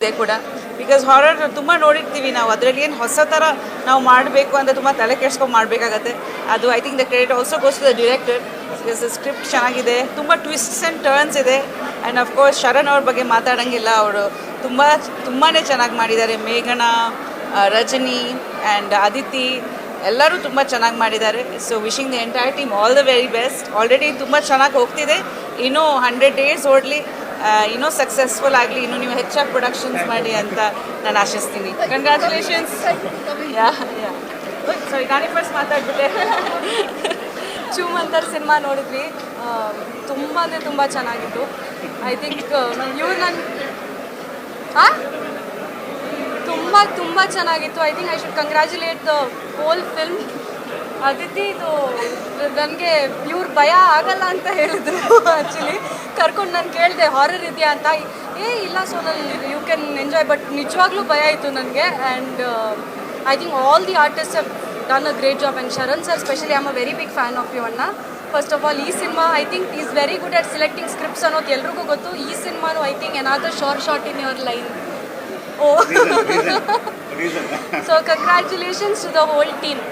ಇದೆ ಕೂಡ because horror ತುಂಬ ನೋಡಿರ್ತೀವಿ ನಾವು, ಅದರಲ್ಲಿ ಏನು ಹೊಸ ಥರ ನಾವು ಮಾಡಬೇಕು ಅಂತ ತುಂಬ ತಲೆ ಕೆಡ್ಸ್ಕೊಂಡು ಮಾಡಬೇಕಾಗತ್ತೆ. ಅದು I think the credit also goes to the director because script ಚೆನ್ನಾಗಿದೆ, ತುಂಬ ಟ್ವಿಸ್ಟ್ಸ್ ಆ್ಯಂಡ್ ಟರ್ನ್ಸ್ ಇದೆ. ಆ್ಯಂಡ್ ಅಫ್ಕೋರ್ಸ್ ಶರಣ್ ಅವ್ರ ಬಗ್ಗೆ ಮಾತಾಡೋಂಗಿಲ್ಲ, ಅವರು ತುಂಬಾ ಚೆನ್ನಾಗಿ ಮಾಡಿದ್ದಾರೆ. ಮೇಘನಾ, ರಜನಿ ಆ್ಯಂಡ್ ಅದಿತಿ ಎಲ್ಲರೂ ತುಂಬ ಚೆನ್ನಾಗಿ ಮಾಡಿದ್ದಾರೆ. So wishing the entire team all the very best. Already ತುಂಬ ಚೆನ್ನಾಗಿ ಹೋಗ್ತಿದೆ, ಇನ್ನೂ 100 days ಓಡಲಿ, ಇನ್ನೂ ಸಕ್ಸಸ್ಫುಲ್ ಆಗಲಿ, ಇನ್ನೂ ನೀವು ಹೆಚ್ಚಾಗಿ ಪ್ರೊಡಕ್ಷನ್ಸ್ ಮಾಡಿ ಅಂತ ನಾನು ಆಶಿಸ್ತೀನಿ. ಕಂಗ್ರ್ಯಾಚುಲೇಷನ್ಸ್. ಸಾರಿ, ನಾನೇ ಫಸ್ಟ್ ಮಾತಾಡ್ಬಿಟ್ಟೆ. ಚೂ ಮಂತರ್ ಸಿನಿಮಾ ನೋಡಿದ್ವಿ, ತುಂಬ ಅಂದರೆ ತುಂಬ ಚೆನ್ನಾಗಿತ್ತು. ಐ ಥಿಂಕ್ ಇವ್ರು ತುಂಬ ಚೆನ್ನಾಗಿತ್ತು. I think I should congratulate the whole film. Aditi ಇದು ನನಗೆ ಇವ್ರು ಭಯ ಆಗಲ್ಲ ಅಂತ ಹೇಳಿದ್ರು. ಆ್ಯಕ್ಚುಲಿ ಕರ್ಕೊಂಡು ನಾನು ಕೇಳಿದೆ ಹಾರರ್ ಇದೆಯಾ ಅಂತ, ಇಲ್ಲ ಸೋನಲ್ಲಿ ಯು ಕ್ಯಾನ್ ಎಂಜಾಯ್, ಬಟ್ ನಿಜವಾಗ್ಲೂ ಭಯ ಇತ್ತು ನನಗೆ. And I think all the artist have done a great job. And Sharan sir specially I am a very big fan of you ಅಣ್ಣ. ಫಸ್ಟ್ ಆಫ್ ಆಲ್ ಈ cinema I think is very good at selecting scripts ಅನ್ನೋದು ಎಲ್ರಿಗೂ ಗೊತ್ತು. ಈ ಸಿನಿಮಾನು I think ಏನಾದರೂ short in your line. So congratulations to the whole team.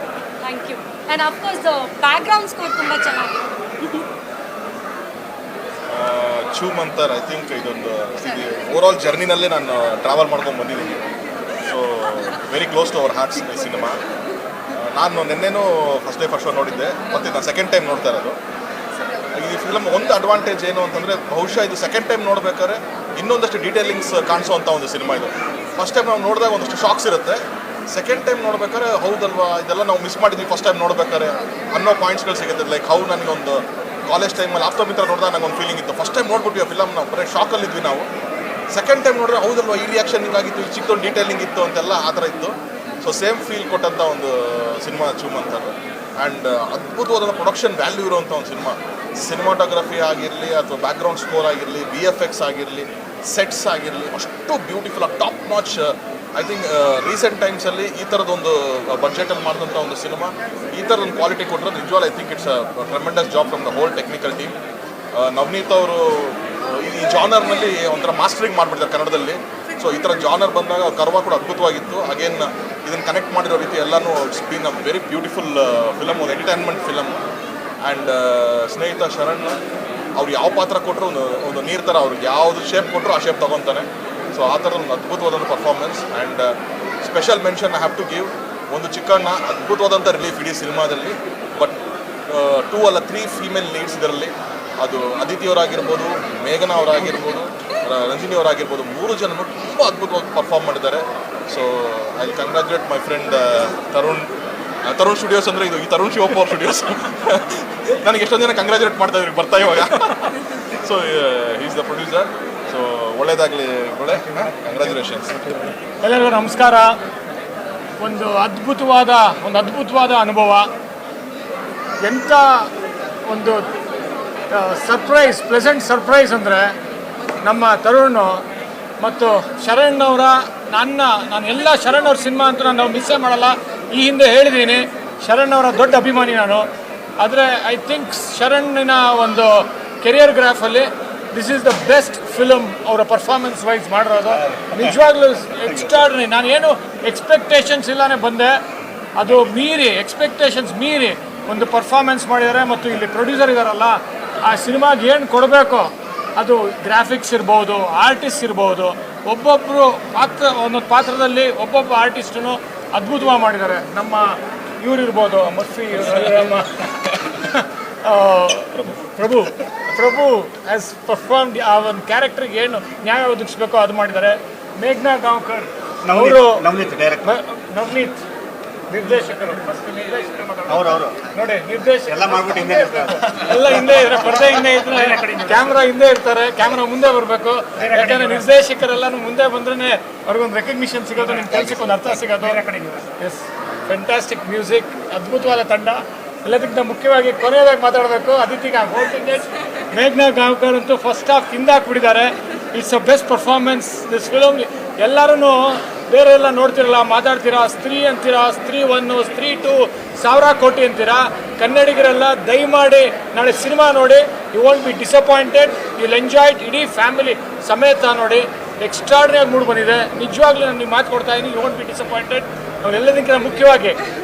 Thank you. And of course background score ತುಂಬ ಚೆನ್ನಾಗಿದೆ. ಚೂ ಮಂತರ್ ಐ ಥಿಂಕ್ ಇದೊಂದು ಓವರಾಲ್ ಜರ್ನಿನಲ್ಲೇ ನಾನು ಟ್ರಾವೆಲ್ ಮಾಡ್ಕೊಂಡು ಬಂದಿದ್ದೀನಿ. So very close to our hearts ಈ ಸಿನಿಮಾ. ನಾನು ನಿನ್ನೆನೂ ಫಸ್ಟ್ ಡೇ ಫಸ್ಟ್ ಶೋ ನೋಡಿದ್ದೆ, ಮತ್ತು ನಾನು ಸೆಕೆಂಡ್ ಟೈಮ್ ನೋಡ್ತಾ ಇರೋದು. ಈ ಫಿಲಮ್ ಒಂದು ಅಡ್ವಾಂಟೇಜ್ ಏನು ಅಂತಂದರೆ, ಬಹುಶಃ ಇದು ಸೆಕೆಂಡ್ ಟೈಮ್ ನೋಡ್ಬೇಕಾದ್ರೆ ಇನ್ನೊಂದಷ್ಟು ಡೀಟೇಲಿಂಗ್ಸ್ ಕಾಣಿಸೋವಂಥ ಒಂದು ಸಿನಿಮಾ ಇದು. ಫಸ್ಟ್ ಟೈಮ್ ನಾವು ನೋಡಿದಾಗ ಒಂದಷ್ಟು ಶಾಕ್ಸ್ ಇರುತ್ತೆ, ಸೆಕೆಂಡ್ ಟೈಮ್ ನೋಡ್ಬೇಕಾದ್ರೆ ಹೌದಲ್ವಾ ಇದೆಲ್ಲ ನಾವು ಮಿಸ್ ಮಾಡಿದ್ವಿ ಫಸ್ಟ್ ಟೈಮ್ ನೋಡ್ಬೇಕಾದ್ರೆ ಅನ್ನೋ ಪಾಯಿಂಟ್ಸ್ಗಳು ಸಿಗುತ್ತೆ. ಲೈಕ್ ಹೌ ನನಗೊಂದು ಕಾಲೇಜ್ ಟೈಮಲ್ಲಿ ಆಪ್ತಮಿತ್ರ ನೋಡಿದಾಗ ನಂಗೆ ಒಂದು ಫೀಲಿಂಗ್ ಇತ್ತು, ಫಸ್ಟ್ ಟೈಮ್ ನೋಡ್ಬಿಟ್ವಿ ಆ ಫಿಲಮ್, ನಾವು ಬರೀ ಶಾಕಲ್ಲಿದ್ವಿ ನಾವು. ಸೆಕೆಂಡ್ ಟೈಮ್ ನೋಡಿದ್ರೆ ಹೌದಲ್ವಾ ಈ ರಿಯಾಕ್ಷನ್ ಹಿಂಗಾಗಿತ್ತು, ಈ ಚಿಕ್ಕದೊಂದು ಡೀಟೇಲಿಂಗ್ ಇತ್ತು ಅಂತೆಲ್ಲ ಆ ಥರ ಇತ್ತು. ಸೊ ಸೇಮ್ ಫೀಲ್ ಕೊಟ್ಟಂಥ ಒಂದು ಸಿನಿಮಾ ಚೂ ಮಂತರ್. ಆ್ಯಂಡ್ ಅದ್ಭುತವಾದ ಪ್ರೊಡಕ್ಷನ್ ವ್ಯಾಲ್ಯೂ ಇರುವಂಥ ಒಂದು ಸಿನಿಮಾ. ಸಿನಿಮಾಟೋಗ್ರಫಿ ಆಗಿರಲಿ ಅಥವಾ ಬ್ಯಾಕ್ಗ್ರೌಂಡ್ ಸ್ಕೋರ್ ಆಗಿರಲಿ, VFX ಆಗಿರಲಿ, ಸೆಟ್ಸ್ ಆಗಿರಲಿ, ಅಷ್ಟು ಬ್ಯೂಟಿಫುಲ್ ಆಗಿ top notch. I think recent ಟೈಮ್ಸಲ್ಲಿ ಈ ಥರದೊಂದು ಬಡ್ಜೆಟಲ್ಲಿ ಮಾಡಿದಂಥ ಒಂದು ಸಿನಿಮಾ ಈ ಥರದೊಂದು ಕ್ವಾಲಿಟಿ ಕೊಟ್ಟರೆ ನಿಜವಾಗ್ಲೂ I think it's a tremendous job from the whole technical team. Navaneeth ಅವರು ಈ ಜಾನರ್ನಲ್ಲಿ ಒಂಥರ ಮಾಸ್ಟರಿಂಗ್ ಮಾಡಿಬಿಡ್ತಾರೆ ಕನ್ನಡದಲ್ಲಿ. ಸೊ ಈ ಥರ ಜಾನರ್ ಬಂದಾಗ ಕರ್ವ ಕೂಡ ಅದ್ಭುತವಾಗಿತ್ತು. ಅಗೇನ್ ಇದನ್ನು ಕನೆಕ್ಟ್ ಮಾಡಿರೋ ರೀತಿ ಎಲ್ಲನೂ it's been a very beautiful film, ಒಂದು ಎಂಟರ್ಟೈನ್ಮೆಂಟ್ ಫಿಲಮ್. ಆ್ಯಂಡ್ ಸ್ನೇಹಿತ ಶರಣ್ ಅವ್ರು ಯಾವ ಪಾತ್ರ ಕೊಟ್ಟರು ಒಂದು ನೀರು ಥರ, ಅವ್ರಿಗೆ ಯಾವುದು ಶೇಪ್ ಕೊಟ್ಟರು ಆ ಶೇಪ್ ತೊಗೊತಾನೆ. ಸೊ ಆ ಥರದ ಒಂದು ಅದ್ಭುತವಾದಂಥ performance. And special mention I have to give ಒಂದು ಚಿಕ್ಕಣ್ಣ, ಅದ್ಭುತವಾದಂಥ ರಿಲೀಫ್ ಇಡೀ ಸಿನಿಮಾದಲ್ಲಿ. ಬಟ್ 2 ಅಲ್ಲ 3 ಫೀಮೇಲ್ ಲೀಡ್ಸ್ ಇದರಲ್ಲಿ. ಅದು ಅದಿತಿಯವರಾಗಿರ್ಬೋದು, ಮೇಘನಾ ಅವರಾಗಿರ್ಬೋದು, ರಂಜಿನಿ ಅವರಾಗಿರ್ಬೋದು, 3 ಜನರು ತುಂಬ ಅದ್ಭುತವಾಗಿ ಪರ್ಫಾರ್ಮ್ ಮಾಡಿದ್ದಾರೆ. So I congratulate my friend Tarun studios. ಅಂದರೆ ಇದು ಈ ತರುಣ್ ಶಿವಪ್ಪ ಅವ್ರ ಸ್ಟುಡಿಯೋಸ್. ನನಗೆ ಎಷ್ಟೊಂದು ಜನ ಕಂಗ್ರ್ಯಾಚುಲೇಟ್ ಮಾಡ್ತಾ ಇದ್ರು ಬರ್ತಾ ಇವಾಗ. So is the producer. So ಒಳ್ಳೇದಾಗಲಿ, ಒಳ್ಳೆ ಕಂಗ್ರ್ಯಾಚುಲೇಷನ್ಸ್. ಎಲ್ಲರಿಗೂ ನಮಸ್ಕಾರ. ಒಂದು ಅದ್ಭುತವಾದ ಅನುಭವ. ಎಂಥ ಒಂದು ಪ್ಲೆಸೆಂಟ್ ಸರ್ಪ್ರೈಸ್ ಅಂದರೆ ನಮ್ಮ ತರುಣ್ ಮತ್ತು ಶರಣ್ ಅವರ ನಾನು ಎಲ್ಲ ಶರಣ್ ಅವ್ರ ಸಿನಿಮಾ ಅಂತೂ ನಾನು ಮಿಸ್ಸೇ ಮಾಡಲ್ಲ. ಈ ಹಿಂದೆ ಹೇಳಿದ್ದೀನಿ, ಶರಣ್ ಅವರ ದೊಡ್ಡ ಅಭಿಮಾನಿ ನಾನು. ಆದರೆ ಐ ಥಿಂಕ್ ಶರಣ್ಣಿನ ಒಂದು ಕೆರಿಯರ್ ಗ್ರಾಫಲ್ಲಿ this is the best film ಅವರ ಪರ್ಫಾರ್ಮೆನ್ಸ್ ವೈಸ್ ಮಾಡಿರೋದು. ನಿಜವಾಗ್ಲೂ ಎಕ್ಸ್ಟ್ರಾರ್ಡಿನರಿ. ನಾನೇನು ಎಕ್ಸ್ಪೆಕ್ಟೇಷನ್ಸ್ ಇಲ್ಲೇ ಬಂದೆ, ಅದು ಎಕ್ಸ್ಪೆಕ್ಟೇಷನ್ಸ್ ಮೀರಿ ಒಂದು ಪರ್ಫಾರ್ಮೆನ್ಸ್ ಮಾಡಿದ್ದಾರೆ. ಮತ್ತು ಇಲ್ಲಿ ಪ್ರೊಡ್ಯೂಸರ್ ಇದ್ದಾರಲ್ಲ, ಆ ಸಿನಿಮಾಗೆ ಏನು ಕೊಡಬೇಕು, ಅದು ಗ್ರಾಫಿಕ್ಸ್ ಇರ್ಬೋದು, ಆರ್ಟಿಸ್ಟ್ ಇರ್ಬೋದು, ಒಂದೊಂದು ಪಾತ್ರದಲ್ಲಿ ಒಬ್ಬೊಬ್ಬ ಆರ್ಟಿಸ್ಟನ್ನು ಅದ್ಭುತವಾಗಿ ಮಾಡಿದ್ದಾರೆ. ನಮ್ಮ ಇವರಿರ್ಬೋದು, ಮರ್ಫಿ, ನಮ್ಮ ಪ್ರಭು ಹ್ಯಾಸ್ ಪರ್ಫಾರ್ಮ್ಡ್. ಆ ಒಂದು ಕ್ಯಾರೆಕ್ಟ್ರಿಗೆ ಏನು ನ್ಯಾಯ ಒದಗಿಸ್ಬೇಕೋ ಅದು ಮಾಡಿದ್ದಾರೆ. ಮೇಘನಾ ಗಾಂವ್ಕರ್ ಅವರು, ನವನೀತ್ ನಿರ್ದೇಶಕರು ನೋಡಿ, ಎಲ್ಲ ಹಿಂದೆ ಇದ್ದಾರೆ, ಪರದೆ ಹಿಂದೆ ಇದ್ರೆ ಕ್ಯಾಮ್ರಾ ಹಿಂದೆ ಇರ್ತಾರೆ, ಕ್ಯಾಮ್ರಾ ಮುಂದೆ ಬರಬೇಕು. ಯಾಕಂದರೆ ನಿರ್ದೇಶಕರೆಲ್ಲನೂ ಮುಂದೆ ಬಂದ್ರೆ ಅವ್ರಿಗೊಂದು ರೆಕಗ್ನಿಷನ್ ಸಿಗೋದು, ನಿಮ್ಮ ಕೆಲಸಕ್ಕೆ ಒಂದು ಅರ್ಥ ಸಿಗೋದು. ಎಸ್, ಫ್ಯಾಂಟಾಸ್ಟಿಕ್ ಮ್ಯೂಸಿಕ್, ಅದ್ಭುತವಾದ ತಂಡ. ಎಲ್ಲದಕ್ಕಿಂತ ಮುಖ್ಯವಾಗಿ ಕೊನೆಯದಾಗಿ ಮಾತಾಡಬೇಕು, ಅದಿತಿಗೆ ಮೇಘನಾ ಗಾಂವ್ಕರ್ ಅಂತೂ ಫಸ್ಟ್ ಹಾಫ್ ಹಿಂದಾಕ್ಬಿಟ್ಟಿದ್ದಾರೆ. It's a best performance this film. ಎಲ್ಲರೂ ಬೇರೆ ಎಲ್ಲ ನೋಡ್ತಿರಲ್ಲ, ಮಾತಾಡ್ತೀರಾ, ಸ್ತ್ರೀ ಅಂತೀರಾ, ಸ್ತ್ರೀ 1, ಸ್ತ್ರೀ 2, 1000 ಕೋಟಿ ಅಂತೀರಾ. ಕನ್ನಡಿಗರೆಲ್ಲ ದಯಮಾಡಿ ನಾಳೆ ಸಿನಿಮಾ ನೋಡಿ, you won't be disappointed, you will enjoy it. ಇಡೀ ಫ್ಯಾಮಿಲಿ ಸಮೇತ ನೋಡಿ. ಎಕ್ಸ್ಟ್ರಾರ್ಡಿನರಿ ಮೂಡ್ ಬಂದಿದೆ. ನಿಜವಾಗ್ಲೂ ನಾನು ನೀವು ಮಾತು ಕೊಡ್ತಾ ಇದ್ದೀನಿ, ಯು ವೋಂಟ್ ಬಿ ಡಿಸಪಾಯಿಂಟೆಡ್. ನಾವೆಲ್ಲದಕ್ಕಿಂತ ಮುಖ್ಯವಾಗಿ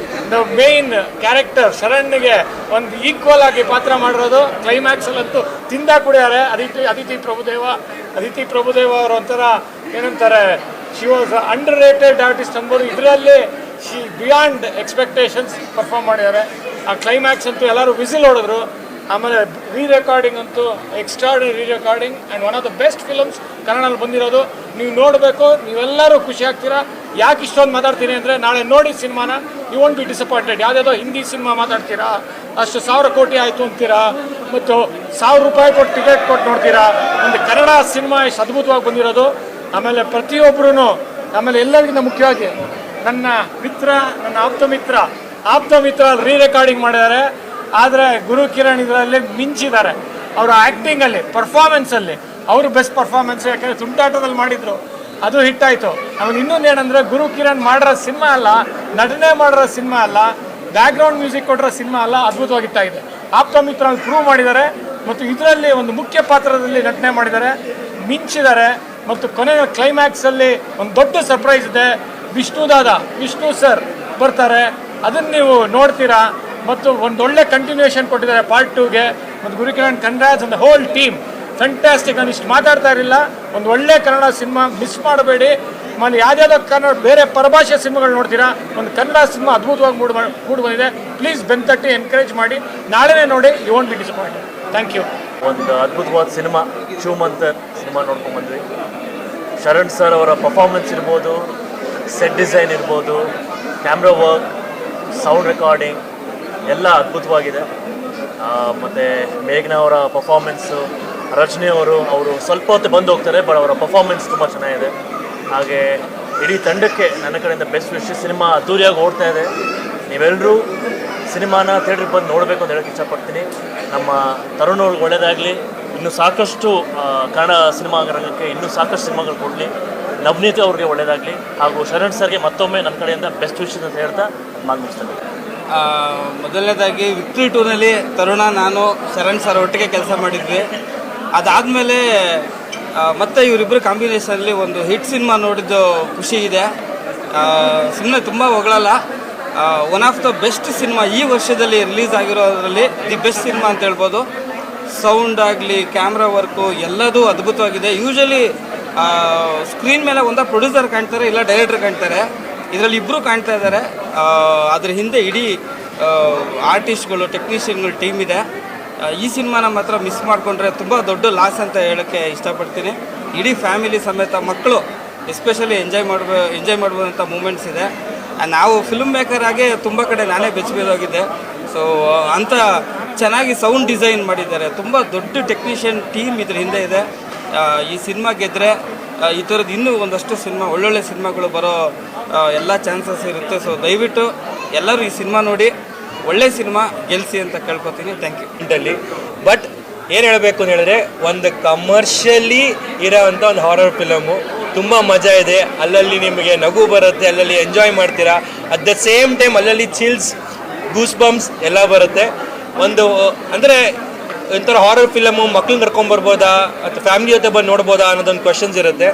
ನಾವು ಮೇಯ್ನ್ ಕ್ಯಾರೆಕ್ಟರ್ ಶರಣ್ಗೆ ಒಂದು ಈಕ್ವಲ್ ಆಗಿ ಪಾತ್ರ ಮಾಡಿರೋದು. ಕ್ಲೈಮ್ಯಾಕ್ಸಲ್ಲಂತೂ ತಿಂದ ಕುಡಿಯಾರೆ. ಅದಿತಿ ಪ್ರಭುದೇವ ಅವರು ಒಂಥರ ಏನಂತಾರೆ, she was under rated artist ಅನ್ಬೋದು. ಇದರಲ್ಲಿ ಶಿ ಬಿಯಾಂಡ್ ಎಕ್ಸ್ಪೆಕ್ಟೇಷನ್ಸ್ ಪರ್ಫಾರ್ಮ್ ಮಾಡಿದ್ದಾರೆ. ಆ ಕ್ಲೈಮ್ಯಾಕ್ಸ್ ಅಂತೂ ಎಲ್ಲರೂ ವಿಸಿಲ್ ಹೊಡೆದ್ರು. ಆಮೇಲೆ ರೀರೆಕಾರ್ಡಿಂಗ್ ಅಂತೂ extraordinary re-recording and one of the best films ಕನ್ನಡದಲ್ಲಿ ಬಂದಿರೋದು. ನೀವು ನೋಡಬೇಕು, ನೀವೆಲ್ಲರೂ ಖುಷಿ ಆಗ್ತೀರಾ. ಯಾಕೆ ಇಷ್ಟೊಂದು ಮಾತಾಡ್ತೀನಿ ಅಂದರೆ, ನಾಳೆ ನೋಡಿ ಸಿನಿಮಾನ, ಯು ವೋಂಟ್ ಬಿ ಡಿಸಪಾಯಿಂಟೆಡ್. ಯಾವುದಾದ್ರೂ ಹಿಂದಿ ಸಿನಿಮಾ ಮಾತಾಡ್ತೀರಾ, ಅಷ್ಟು 1000 ಕೋಟಿ ಆಯಿತು ಅಂತೀರಾ, ಮತ್ತು 1000 ರೂಪಾಯಿ ಕೊಟ್ಟು ಟಿಕೆಟ್ ಕೊಟ್ಟು ನೋಡ್ತೀರಾ. ಒಂದು ಕನ್ನಡ ಸಿನಿಮಾ ಎಷ್ಟು ಅದ್ಭುತವಾಗಿ ಬಂದಿರೋದು. ಆಮೇಲೆ ಪ್ರತಿಯೊಬ್ಬರೂ, ಆಮೇಲೆ ಎಲ್ಲರಿಗಿಂತ ಮುಖ್ಯವಾಗಿ ನನ್ನ ಮಿತ್ರ, ನನ್ನ ಆಪ್ತ ಮಿತ್ರ ರೀರೆಕಾರ್ಡಿಂಗ್ ಮಾಡಿದ್ದಾರೆ. ಆದರೆ ಗುರು ಕಿರಣ್ ಇದರಲ್ಲಿ ಮಿಂಚಿದ್ದಾರೆ. ಅವರ ಆ್ಯಕ್ಟಿಂಗಲ್ಲಿ, ಪರ್ಫಾರ್ಮೆನ್ಸಲ್ಲಿ ಅವರು ಬೆಸ್ಟ್ ಪರ್ಫಾರ್ಮೆನ್ಸ್. ಯಾಕಂದರೆ ತುಂಟಾಟದಲ್ಲಿ ಮಾಡಿದರು, ಅದು ಹಿಟ್ಟಾಯಿತು. ಆಮೇಲೆ ಇನ್ನೊಂದು ಏನಂದರೆ, ಗುರು ಕಿರಣ್ ಮಾಡಿರೋ ಸಿನಿಮಾ ಅಲ್ಲ, ನಟನೆ ಮಾಡಿರೋ ಸಿನಿಮಾ ಅಲ್ಲ, ಬ್ಯಾಕ್ಗ್ರೌಂಡ್ ಮ್ಯೂಸಿಕ್ ಕೊಟ್ಟಿರೋ ಸಿನಿಮಾ ಅಲ್ಲ, ಅದ್ಭುತವಾಗಿ ಹಿಟ್ಟಾಗಿದೆ. ಆಪ್ತ ಮಿತ್ರ ಪ್ರೂವ್ ಮಾಡಿದ್ದಾರೆ ಮತ್ತು ಇದರಲ್ಲಿ ಒಂದು ಮುಖ್ಯ ಪಾತ್ರದಲ್ಲಿ ನಟನೆ ಮಾಡಿದ್ದಾರೆ, ಮಿಂಚಿದ್ದಾರೆ. ಮತ್ತು ಕೊನೆಯ ಕ್ಲೈಮ್ಯಾಕ್ಸಲ್ಲಿ ಒಂದು ದೊಡ್ಡ ಸರ್ಪ್ರೈಸ್ ಇದೆ. ವಿಷ್ಣು ಸರ್ ಬರ್ತಾರೆ, ಅದನ್ನು ನೀವು ನೋಡ್ತೀರಾ. ಮತ್ತು ಒಂದೊಳ್ಳೆ ಕಂಟಿನ್ಯೂಷನ್ ಕೊಟ್ಟಿದ್ದಾರೆ ಪಾರ್ಟ್ 2ಗೆ. ಮತ್ತು Gurukiran, congrats and whole team, fantastic. ನಾನು ಇಷ್ಟು ಮಾತಾಡ್ತಾ ಇರಲಿಲ್ಲ. ಒಂದು ಒಳ್ಳೆ ಕನ್ನಡ ಸಿನಿಮಾ ಮಿಸ್ ಮಾಡಬೇಡಿ. ಆಮೇಲೆ ಯಾವುದ್ಯಾವುದೋ ಕನ್ನಡ ಬೇರೆ ಪರಭಾಷೆ ಸಿನಿಮಾಗಳು ನೋಡ್ತೀರಾ, ಒಂದು ಕನ್ನಡ ಸಿನಿಮಾ ಅದ್ಭುತವಾಗಿ ಮೂಡ್ ಬಂದಿದೆ. ಪ್ಲೀಸ್ ಬೆನ್ತಟ್ಟಿ ಎನ್ಕರೇಜ್ ಮಾಡಿ, ನಾಳೆನೇ ನೋಡಿ, you won't be disappointed. Thank you. ಒಂದು ಅದ್ಭುತವಾದ ಸಿನಿಮಾ ಶಿವಮಂತರ್ ಸಿನಿಮಾ ನೋಡ್ಕೊಂಡ್ಬಂದ್ವಿ. ಶರಣ್ ಸರ್ ಅವರ ಪರ್ಫಾರ್ಮೆನ್ಸ್ ಇರ್ಬೋದು, ಸೆಟ್ ಡಿಸೈನ್ ಇರ್ಬೋದು, ಕ್ಯಾಮ್ರಾ ವರ್ಕ್, ಸೌಂಡ್ ರೆಕಾರ್ಡಿಂಗ್ ಎಲ್ಲ ಅದ್ಭುತವಾಗಿದೆ. ಮತ್ತು ಮೇಘನಾ ಅವರ ಪರ್ಫಾರ್ಮೆನ್ಸು, ರಚನೆ ಅವರು ಸ್ವಲ್ಪ ಹೊತ್ತು ಬಂದು ಹೋಗ್ತಾರೆ, ಬಟ್ ಅವರ ಪರ್ಫಾರ್ಮೆನ್ಸ್ ತುಂಬ ಚೆನ್ನಾಗಿದೆ. ಹಾಗೆ ಇಡೀ ತಂಡಕ್ಕೆ ನನ್ನ ಕಡೆಯಿಂದ ಬೆಸ್ಟ್ ವಿಶ್. ಸಿನಿಮಾ ಅದ್ದೂರಿಯಾಗಿ ಓಡ್ತಾ ಇದೆ. ನೀವೆಲ್ಲರೂ ಸಿನಿಮಾನ ಥಿಯೇಟ್ರಿಗೆ ಬಂದು ನೋಡಬೇಕು ಅಂತ ಹೇಳೋಕ್ಕೆ ಇಷ್ಟಪಡ್ತೀನಿ. ನಮ್ಮ ತರುಣ್ ಅವ್ರಿಗೆ ಒಳ್ಳೆಯದಾಗಲಿ, ಇನ್ನೂ ಸಾಕಷ್ಟು ಕನ್ನಡ ಸಿನಿಮಾ ರಂಗಕ್ಕೆ ಇನ್ನೂ ಸಾಕಷ್ಟು ಸಿನಿಮಾಗಳು ಕೊಡಲಿ. ನವನೀತ್ ಅವ್ರಿಗೆ ಒಳ್ಳೆಯದಾಗಲಿ, ಹಾಗೂ ಶರಣ್ ಸರ್ಗೆ ಮತ್ತೊಮ್ಮೆ ನಮ್ಮ ಕಡೆಯಿಂದ ಬೆಸ್ಟ್ ವಿಶಸ್ ಅಂತ ಹೇಳ್ತಾ ಮಾತನಾಡ್ತೇನೆ. ಮೊದಲನೇದಾಗಿ ವಿಕ್ಟ್ರಿ 2ನಲ್ಲಿ ತರುಣ, ನಾನು, ಶರಣ್ ಸರ್ ಒಟ್ಟಿಗೆ ಕೆಲಸ ಮಾಡಿದ್ವಿ. ಅದಾದಮೇಲೆ ಮತ್ತೆ ಇವರಿಬ್ಬರು ಕಾಂಬಿನೇಷನಲ್ಲಿ ಒಂದು ಹಿಟ್ ಸಿನಿಮಾ ನೋಡಿದ್ದು ಖುಷಿ ಇದೆ. ಸುಮ್ಮನೆ ತುಂಬ ಹೊಗಳಲ್ಲ, one of the best cinema ಈ ವರ್ಷದಲ್ಲಿ ರಿಲೀಸ್ ಆಗಿರೋದ್ರಲ್ಲಿ ದಿ ಬೆಸ್ಟ್ ಸಿನಿಮಾ ಅಂತ ಹೇಳ್ಬೋದು. ಸೌಂಡ್ ಆಗಲಿ, ಕ್ಯಾಮ್ರಾ ವರ್ಕು ಎಲ್ಲದೂ ಅದ್ಭುತವಾಗಿದೆ. ಯೂಶಲಿ ಸ್ಕ್ರೀನ್ ಮೇಲೆ ಒಂದ ಪ್ರೊಡ್ಯೂಸರ್ ಕಾಣ್ತಾರೆ, ಇಲ್ಲ ಡೈರೆಕ್ಟರ್ ಕಾಣ್ತಾರೆ. ಇದರಲ್ಲಿ ಇಬ್ಬರು ಕಾಣ್ತಾ ಇದ್ದಾರೆ. ಅದ್ರ ಹಿಂದೆ ಇಡೀ ಆರ್ಟಿಸ್ಟ್ಗಳು, ಟೆಕ್ನಿಷಿಯನ್ಗಳು ಟೀಮ್ ಇದೆ. ಈ ಸಿನಿಮಾನ ಮಾತ್ರ ಮಿಸ್ ಮಾಡಿಕೊಂಡ್ರೆ ತುಂಬ ದೊಡ್ಡ ಲಾಸ್ ಅಂತ ಹೇಳೋಕ್ಕೆ ಇಷ್ಟಪಡ್ತೀನಿ. ಇಡೀ ಫ್ಯಾಮಿಲಿ ಸಮೇತ ಮಕ್ಕಳು ಎಸ್ಪೆಷಲಿ ಎಂಜಾಯ್ ಮಾಡ್ಬೋದಂಥ ಮೂಮೆಂಟ್ಸ್ ಇದೆ. ನಾವು ಫಿಲ್ಮ್ ಮೇಕರ್ ಆಗಿ ತುಂಬ ಕಡೆ ನಾನೇ ಬೆಚ್ಚಬೇದೋಗಿದ್ದೆ. ಸೊ ಅಂಥ ಚೆನ್ನಾಗಿ ಸೌಂಡ್ ಡಿಸೈನ್ ಮಾಡಿದ್ದಾರೆ. ತುಂಬ ದೊಡ್ಡ ಟೆಕ್ನಿಷಿಯನ್ ಟೀಮ್ ಇದ್ರ ಹಿಂದೆ ಇದೆ. ಈ ಸಿನಿಮಾ ಗೆದ್ದರೆ ಈ ಥರದ್ದು ಇನ್ನೂ ಒಂದಷ್ಟು ಸಿನಿಮಾ, ಒಳ್ಳೊಳ್ಳೆ ಸಿನಿಮಾಗಳು ಬರೋ ಎಲ್ಲ ಚಾನ್ಸಸ್ ಇರುತ್ತೆ. ಸೊ ದಯವಿಟ್ಟು ಎಲ್ಲರೂ ಈ ಸಿನಿಮಾ ನೋಡಿ ಒಳ್ಳೆ ಸಿನಿಮಾ ಗೆಲ್ಲಿಸಿ ಅಂತ ಕೇಳ್ಕೊತೀನಿ. Thank you. ಬಟ್ ಏನು ಹೇಳಬೇಕು ಅಂತ ಹೇಳಿದ್ರೆ, ಒಂದು ಕಮರ್ಷಿಯಲಿ ಇರೋವಂಥ ಒಂದು ಹಾರರ್ ಫಿಲಮು. ತುಂಬ ಮಜಾ ಇದೆ. ಅಲ್ಲಲ್ಲಿ ನಿಮಗೆ ನಗು ಬರುತ್ತೆ, ಅಲ್ಲಲ್ಲಿ ಎಂಜಾಯ್ ಮಾಡ್ತೀರಾ. ಅಟ್ ದ ಸೇಮ್ ಟೈಮ್ ಅಲ್ಲಲ್ಲಿ ಚಿಲ್ಸ್, ಗೂಸ್ ಬಂಪ್ಸ್ ಎಲ್ಲ ಬರುತ್ತೆ. ಒಂದು ಅಂದರೆ ಒಂಥರ ಹಾರರ್ ಫಿಲಮು ಮಕ್ಳನ್ನ ಕರ್ಕೊಂಬರ್ಬೋದಾ ಅಥವಾ ಫ್ಯಾಮಿಲಿ ಜೊತೆ ಬಂದು ನೋಡ್ಬೋದಾ ಅನ್ನೋದೊಂದು ಕ್ವಶನ್ಸ್ ಇರುತ್ತೆ.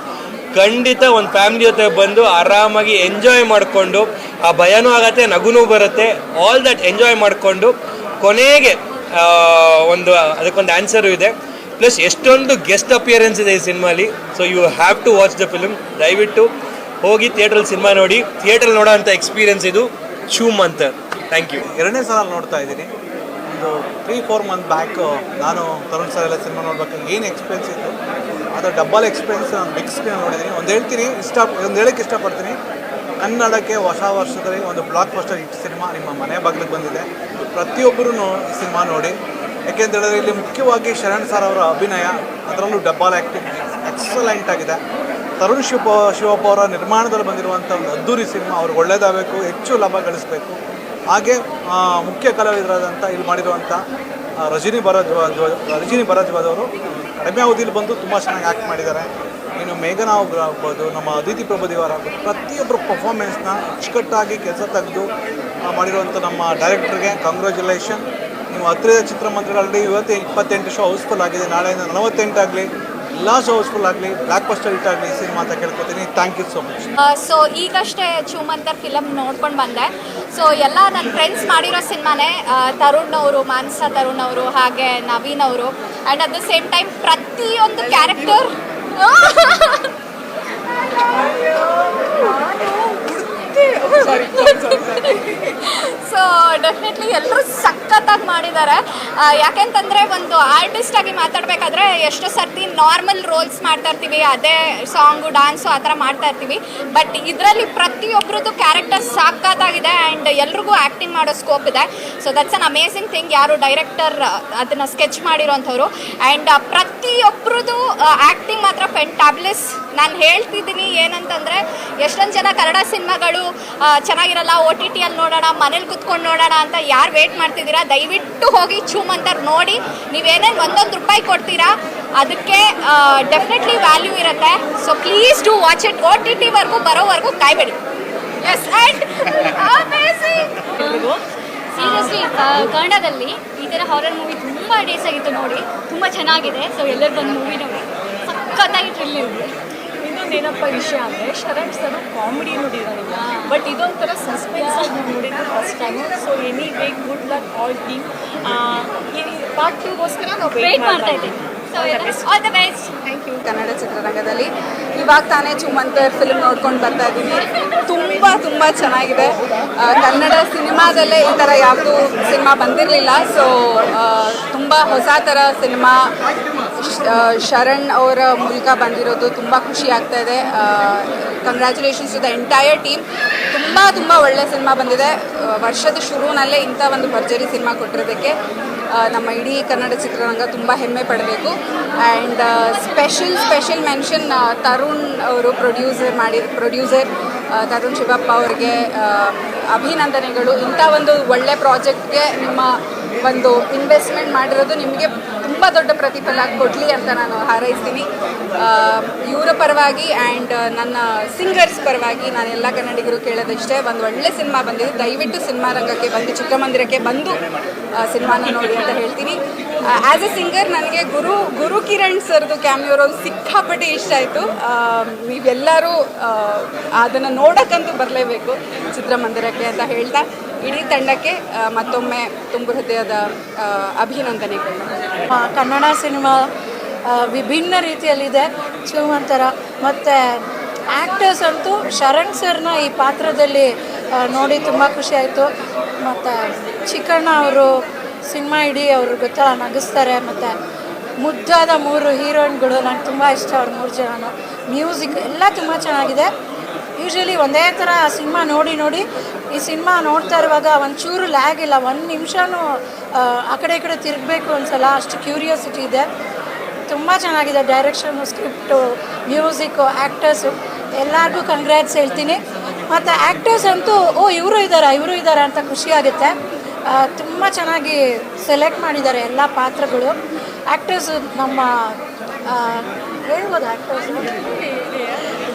ಖಂಡಿತ ಒಂದು ಫ್ಯಾಮಿಲಿ ಜೊತೆ ಬಂದು ಆರಾಮಾಗಿ ಎಂಜಾಯ್ ಮಾಡಿಕೊಂಡು, ಆ ಭಯನೂ ಆಗುತ್ತೆ, ನಗುನೂ ಬರುತ್ತೆ. ಆಲ್ ದಟ್ ಎಂಜಾಯ್ ಮಾಡಿಕೊಂಡು ಕೊನೆಗೆ ಅದಕ್ಕೊಂದು ಆನ್ಸರು ಇದೆ. ಪ್ಲಸ್ ಎಷ್ಟೊಂದು ಗೆಸ್ಟ್ ಅಪಿಯರೆನ್ಸ್ ಇದೆ ಈ ಸಿನಿಮಾಲಿ. So you have to watch the film. ದಯವಿಟ್ಟು ಹೋಗಿ ಥಿಯೇಟ್ರಲ್ಲಿ ಸಿನಿಮಾ ನೋಡಿ. ಥಿಯೇಟ್ರಲ್ಲಿ ನೋಡೋ ಅಂಥ ಎಕ್ಸ್ಪೀರಿಯನ್ಸ್ ಇದು ಶಿವಮಂತರ್. Thank you. 2ನೇ ಸಲ ನೋಡ್ತಾ ಇದ್ದೀನಿ. ಒಂದು 3-4 ಮಂತ್ ಬ್ಯಾಕ್ ನಾನು ತರುಣ್ ಸರ್ ಎಲ್ಲ ಸಿನಿಮಾ ನೋಡ್ಬೇಕು ಏನು ಎಕ್ಸ್ಪೀರಿಯನ್ಸ್ ಇತ್ತು, ಅದು ಡಬಲ್ ಎಕ್ಸ್ಪೀರಿಯನ್ಸ್. ನಾನು ಬಿಗ್ ಸ್ಕ್ರೀನ್ ನೋಡಿದ್ದೀನಿ. ಒಂದು ಹೇಳಕ್ಕೆ ಇಷ್ಟಪಡ್ತೀನಿ, ಕನ್ನಡಕ್ಕೆ ಹೊಸ ವರ್ಷದಲ್ಲಿ ಒಂದು ಬ್ಲಾಕ್ ಬಸ್ಟರ್ ಹಿಟ್ ಸಿನಿಮಾ ನಿಮ್ಮ ಮನೆ ಬಾಗಿಲಿಗೆ ಬಂದಿದೆ. ಪ್ರತಿಯೊಬ್ಬರೂ ಈ ಸಿನಿಮಾ ನೋಡಿ. ಯಾಕೆಂತ ಹೇಳಿದ್ರೆ ಇಲ್ಲಿ ಮುಖ್ಯವಾಗಿ ಶರಣ್ ಸರ್ ಅವರ ಅಭಿನಯ, ಅದರಲ್ಲೂ ಡಬಲ್ ಆ್ಯಕ್ಟಿಂಗ್ ಎಕ್ಸಲೆಂಟ್ ಆಗಿದೆ. ತರುಣ್ ಶಿವಪ್ಪ ಅವರ ನಿರ್ಮಾಣದಲ್ಲಿ ಬಂದಿರುವಂಥ ಒಂದು ಅದ್ದೂರಿ ಸಿನಿಮಾ. ಅವ್ರಿಗೆ ಒಳ್ಳೆಯದಾಗಬೇಕು, ಹೆಚ್ಚು ಲಾಭ ಗಳಿಸಬೇಕು. ಹಾಗೆ ಮುಖ್ಯ ಕಲಾವಿದರಾದಂಥ ಇಲ್ಲಿ ಮಾಡಿರುವಂಥ ರಜನಿ ಭರದ್ವಾಜ್ ಅವರು ಕಡಿಮೆ ಅವಧಿಯಲ್ಲಿ ಬಂದು ತುಂಬ ಚೆನ್ನಾಗಿ ಆ್ಯಕ್ಟ್ ಮಾಡಿದ್ದಾರೆ. ಇನ್ನು ಮೇಘನಾ ಆಗ್ಬೋದು, ನಮ್ಮ ಅದಿತಿ ಪ್ರಭುದೇವ ಆಗ್ಬೋದು, ಪ್ರತಿಯೊಬ್ಬರು ಪರ್ಫಾರ್ಮೆನ್ಸ್ನ ಅಚ್ಚುಕಟ್ಟಾಗಿ ಕೆಲಸ ತೆಗೆದು ಮಾಡಿರುವಂಥ ನಮ್ಮ ಡೈರೆಕ್ಟ್ರಿಗೆ ಕಂಗ್ರ್ಯಾಚುಲೇಷನ್. ನೀವು ಹತ್ತಿರದ ಚಿತ್ರಮಂದಿರಗಳಲ್ಲಿ 28 ಶೋ ಹೌಸ್ಫುಲ್ ಆಗಿದೆ. ನಾಳೆಯಿಂದ 48 ಆಗಲಿ. ಎಲ್ಲ ಹೌಸ್ಫುಲ್ ಆಗಲಿ, ಬ್ಲಾಕ್ ಬಸ್ಟರ್ ಹಿಟ್ ಆಗಲಿ ಸಿನಿಮಾ ಅಂತ ಕೇಳ್ಕೊತೀನಿ. Thank you so much. So ಈಗಷ್ಟೇ ಚೂಮಂತರ್ ಫಿಲಮ್ ನೋಡ್ಕೊಂಡು ಬಂದೆ. ಸೊ ಎಲ್ಲ ನನ್ನ ಫ್ರೆಂಡ್ಸ್ ಮಾಡಿರೋ ಸಿನಿಮಾನೇ, ತರುಣ್ ಅವರು, ಮಾನಸ ತರುಣ್ ಅವರು, ಹಾಗೆ ನವೀನ್ ಅವರು. And at the same time ಪ್ರತಿಯೊಂದು ಕ್ಯಾರೆಕ್ಟರ್ ಸೊ ಡೆಫಿನೆಟ್ಲಿ ಎಲ್ಲರೂ ಸಖತ್ತಾಗಿ ಮಾಡಿದ್ದಾರೆ. ಯಾಕೆಂತಂದರೆ ಒಂದು ಆರ್ಟಿಸ್ಟ್ ಆಗಿ ಮಾತಾಡಬೇಕಾದ್ರೆ ಎಷ್ಟೋ ಸರ್ತಿ ನಾರ್ಮಲ್ ರೋಲ್ಸ್ ಮಾಡ್ತಾ ಇರ್ತೀವಿ, ಅದೇ ಸಾಂಗು ಡ್ಯಾನ್ಸು ಆ ಥರ ಮಾಡ್ತಾ ಇರ್ತೀವಿ. ಬಟ್ ಇದರಲ್ಲಿ ಪ್ರತಿಯೊಬ್ಬರದ್ದು ಕ್ಯಾರೆಕ್ಟರ್ ಸಖತ್ತಾಗಿದೆ ಆ್ಯಂಡ್ ಎಲ್ರಿಗೂ ಆ್ಯಕ್ಟಿಂಗ್ ಮಾಡೋ ಸ್ಕೋಪ್ ಇದೆ. So that's an amazing thing. ಯಾರು ಡೈರೆಕ್ಟರ್ ಅದನ್ನು ಸ್ಕೆಚ್ ಮಾಡಿರೋಂಥವ್ರು. ಆ್ಯಂಡ್ ಪ್ರತಿಯೊಬ್ಬರದ್ದು ಆ್ಯಕ್ಟಿಂಗ್ ಮಾತ್ರ ಫೆಂಟಾಬ್ಲೆಸ್. ನಾನು ಹೇಳ್ತಿದ್ದೀನಿ ಏನಂತಂದರೆ, ಎಷ್ಟೊಂದು ಜನ ಕನ್ನಡ ಸಿನಿಮಾಗಳು ಚೆನ್ನಾಗಿರಲ್ಲ, OTT ಅಲ್ಲಿ ನೋಡೋಣ, ಮನೇಲಿ ಕುತ್ಕೊಂಡು ನೋಡೋಣ ಅಂತ ಯಾರು ವೇಟ್ ಮಾಡ್ತಿದ್ದೀರಾ, ದಯವಿಟ್ಟು ಹೋಗಿ ಚೂಮಂತರ್ ನೋಡಿ. ನೀವೇನೇನು ₹1 ಕೊಡ್ತೀರಾ ಅದಕ್ಕೆ ಡೆಫಿನೆಟ್ಲಿ ವ್ಯಾಲ್ಯೂ ಇರುತ್ತೆ. So please do watch it. OTT ಬರೋವರೆಗೂ ಕಾಯ್ಬೇಡಿ. Yes and amazing. ಸೀರಿಯಸ್ಲಿ ಕನ್ನಡದಲ್ಲಿ ಈ ಥರ ಹಾರರ್ ಮೂವಿ ತುಂಬ ಡೇಸ್ ಆಗಿತ್ತು ನೋಡಿ, ತುಂಬ ಚೆನ್ನಾಗಿದೆ. ಸೊ ಎಲ್ಲರೂ ಬಂದು ಮೂವಿ ನೋಡಿ ಸಖತ್ತಾಗಿ ಥ್ರಿಲ್ ಇದೆ. ಇನ್ನೊಂದೇನಪ್ಪ ವಿಷಯ ಅಂದರೆ, ಶರಣ್ ಸರ್ ಕಾಮಿಡಿ ನೋಡಿರೋದಿಲ್ಲ, ಬಟ್ ಇದೊಂಥರ ಸಸ್ಪೆನ್ಸ್ ಆಗಿ ನೋಡಿದ್ದು first time. So anyway good luck all team. Part 2ಗೋಸ್ಕರ ನಾವು ವೇಟ್ ಮಾಡ್ತಾ ಇದ್ದೀವಿ. So all the best. Thank you. Kannada ಚಿತ್ರರಂಗದಲ್ಲಿ ಇವಾಗ ತಾನೇ ಚೂಮಂತರ್ ಫಿಲ್ಮ್ ನೋಡ್ಕೊಂಡು ಬರ್ತಾ ಇದ್ದೀನಿ. ತುಂಬ ಚೆನ್ನಾಗಿದೆ. ಕನ್ನಡ ಸಿನಿಮಾದಲ್ಲೇ ಈ ಥರ ಯಾವುದೂ ಸಿನಿಮಾ ಬಂದಿರಲಿಲ್ಲ. ಸೊ ತುಂಬ ಹೊಸ ಥರ ಸಿನಿಮಾ ಶರಣ್ ಅವರ ಮೂಲಕ ಬಂದಿರೋದು ತುಂಬ ಖುಷಿ ಆಗ್ತಾ ಇದೆ. Congratulations to the entire team. ತುಂಬ ಒಳ್ಳೆ ಸಿನಿಮಾ ಬಂದಿದೆ. ವರ್ಷದ ಶುರುವಿನಲ್ಲೇ ಇಂಥ ಒಂದು ಭರ್ಜರಿ ಸಿನಿಮಾ ಕೊಟ್ಟಿರೋದಕ್ಕೆ ನಮ್ಮ ಇಡೀ ಕನ್ನಡ ಚಿತ್ರರಂಗ ತುಂಬ ಹೆಮ್ಮೆ ಪಡಬೇಕು. ಆ್ಯಂಡ್ ಸ್ಪೆಷಲ್ ಮೆನ್ಷನ್ ತರುಣ್ ಅವರು ಪ್ರೊಡ್ಯೂಸರ್ ತರುಣ್ ಶಿವಪ್ಪ ಅವ್ರಿಗೆ ಅಭಿನಂದನೆಗಳು. ಇಂಥ ಒಂದು ಒಳ್ಳೆ ಪ್ರಾಜೆಕ್ಟ್ಗೆ ನಿಮ್ಮ ಒಂದು ಇನ್ವೆಸ್ಟ್ಮೆಂಟ್ ಮಾಡಿರೋದು ನಿಮಗೆ ತುಂಬ ದೊಡ್ಡ ಪ್ರತಿಫಲ ಕೊಡಲಿ ಅಂತ ನಾನು ಹಾರೈಸ್ತೀನಿ. ಇವರ ಪರವಾಗಿ ಆ್ಯಂಡ್ ನನ್ನ ಸಿಂಗರ್ಸ್ ಪರವಾಗಿ ನಾನು ಎಲ್ಲ ಕನ್ನಡಿಗರು ಕೇಳೋದಷ್ಟೇ, ಒಂದು ಒಳ್ಳೆ ಸಿನಿಮಾ ಬಂದಿದೆ. ದಯವಿಟ್ಟು ಸಿನಿಮಾ ರಂಗಕ್ಕೆ ಬಂದು, ಚಿತ್ರಮಂದಿರಕ್ಕೆ ಬಂದು ಸಿನಿಮಾನ ನೋಡಿ ಅಂತ ಹೇಳ್ತೀನಿ. ಆ್ಯಸ್ ಎ ಸಿಂಗರ್ ನನಗೆ ಗುರು ಕಿರಣ್ ಸರ್ದು ಕ್ಯಾಮಿಯೋ ರೋಲ್ ಸಿಕ್ಕಾಪಟ್ಟೆ ಇಷ್ಟ ಆಯಿತು. ನೀವೆಲ್ಲರೂ ಅದನ್ನು ನೋಡೋಕ್ಕಂತೂ ಬರಲೇಬೇಕು ಚಿತ್ರಮಂದಿರಕ್ಕೆ ಅಂತ ಹೇಳ್ತಾ, ಇಡೀ ತಂಡಕ್ಕೆ ಮತ್ತೊಮ್ಮೆ ತುಂಬ ಹೃದಯದ ಅಭಿನಂದನೆಗಳು. ಕನ್ನಡ ಸಿನಿಮಾ ವಿಭಿನ್ನ ರೀತಿಯಲ್ಲಿದೆ ಚೂಮಂತರ. ಮತ್ತು ಆ್ಯಕ್ಟರ್ಸ್ ಅಂತೂ ಶರಣ್ ಸರ್ನ ಈ ಪಾತ್ರದಲ್ಲಿ ನೋಡಿ ತುಂಬ ಖುಷಿಯಾಯಿತು. ಮತ್ತು ಚಿಕ್ಕಣ್ಣ ಅವರು ಸಿನಿಮಾ ಇಡೀ ಅವರು ಗೊತ್ತಾ ನಗಿಸ್ತಾರೆ. ಮತ್ತು ಮುದ್ದಾದ 3 ಹೀರೋಯಿನ್ಗಳು ನಂಗೆ ತುಂಬ ಇಷ್ಟ. ಅವ್ರು 3 ಜನನು. ಮ್ಯೂಸಿಕ್ ಎಲ್ಲ ತುಂಬ ಚೆನ್ನಾಗಿದೆ. ಯೂಶ್ವಲಿ ಒಂದೇ ಥರ ಸಿನಿಮಾ ನೋಡಿ ಈ ಸಿನಿಮಾ ನೋಡ್ತಾ ಇರುವಾಗ ಒಂಚೂರು ಲ್ಯಾಗ್ ಇಲ್ಲ, 1 ನಿಮಿಷನೂ ಆ ಕಡೆ ಈ ಕಡೆ ತಿರುಗಬೇಕು ಅನ್ಸಲ್ಲ, ಅಷ್ಟು ಕ್ಯೂರಿಯಾಸಿಟಿ ಇದೆ. ತುಂಬ ಚೆನ್ನಾಗಿದೆ. ಡೈರೆಕ್ಷನು, ಸ್ಕ್ರಿಪ್ಟು, ಮ್ಯೂಸಿಕ್ಕು, ಆ್ಯಕ್ಟರ್ಸು ಎಲ್ಲರಿಗೂ ಕಂಗ್ರ್ಯಾಟ್ಸ್ ಹೇಳ್ತೀನಿ. ಮತ್ತು ಆ್ಯಕ್ಟರ್ಸ್ ಅಂತೂ ಇವರು ಇದ್ದಾರೆ ಅಂತ ಖುಷಿಯಾಗುತ್ತೆ. ತುಂಬ ಚೆನ್ನಾಗಿ ಸೆಲೆಕ್ಟ್ ಮಾಡಿದ್ದಾರೆ ಎಲ್ಲ ಪಾತ್ರಗಳು. ಆ್ಯಕ್ಟರ್ಸು ನಮ್ಮ ಹೇಳ್ಬೋದು, ಆ್ಯಕ್ಟರ್ಸು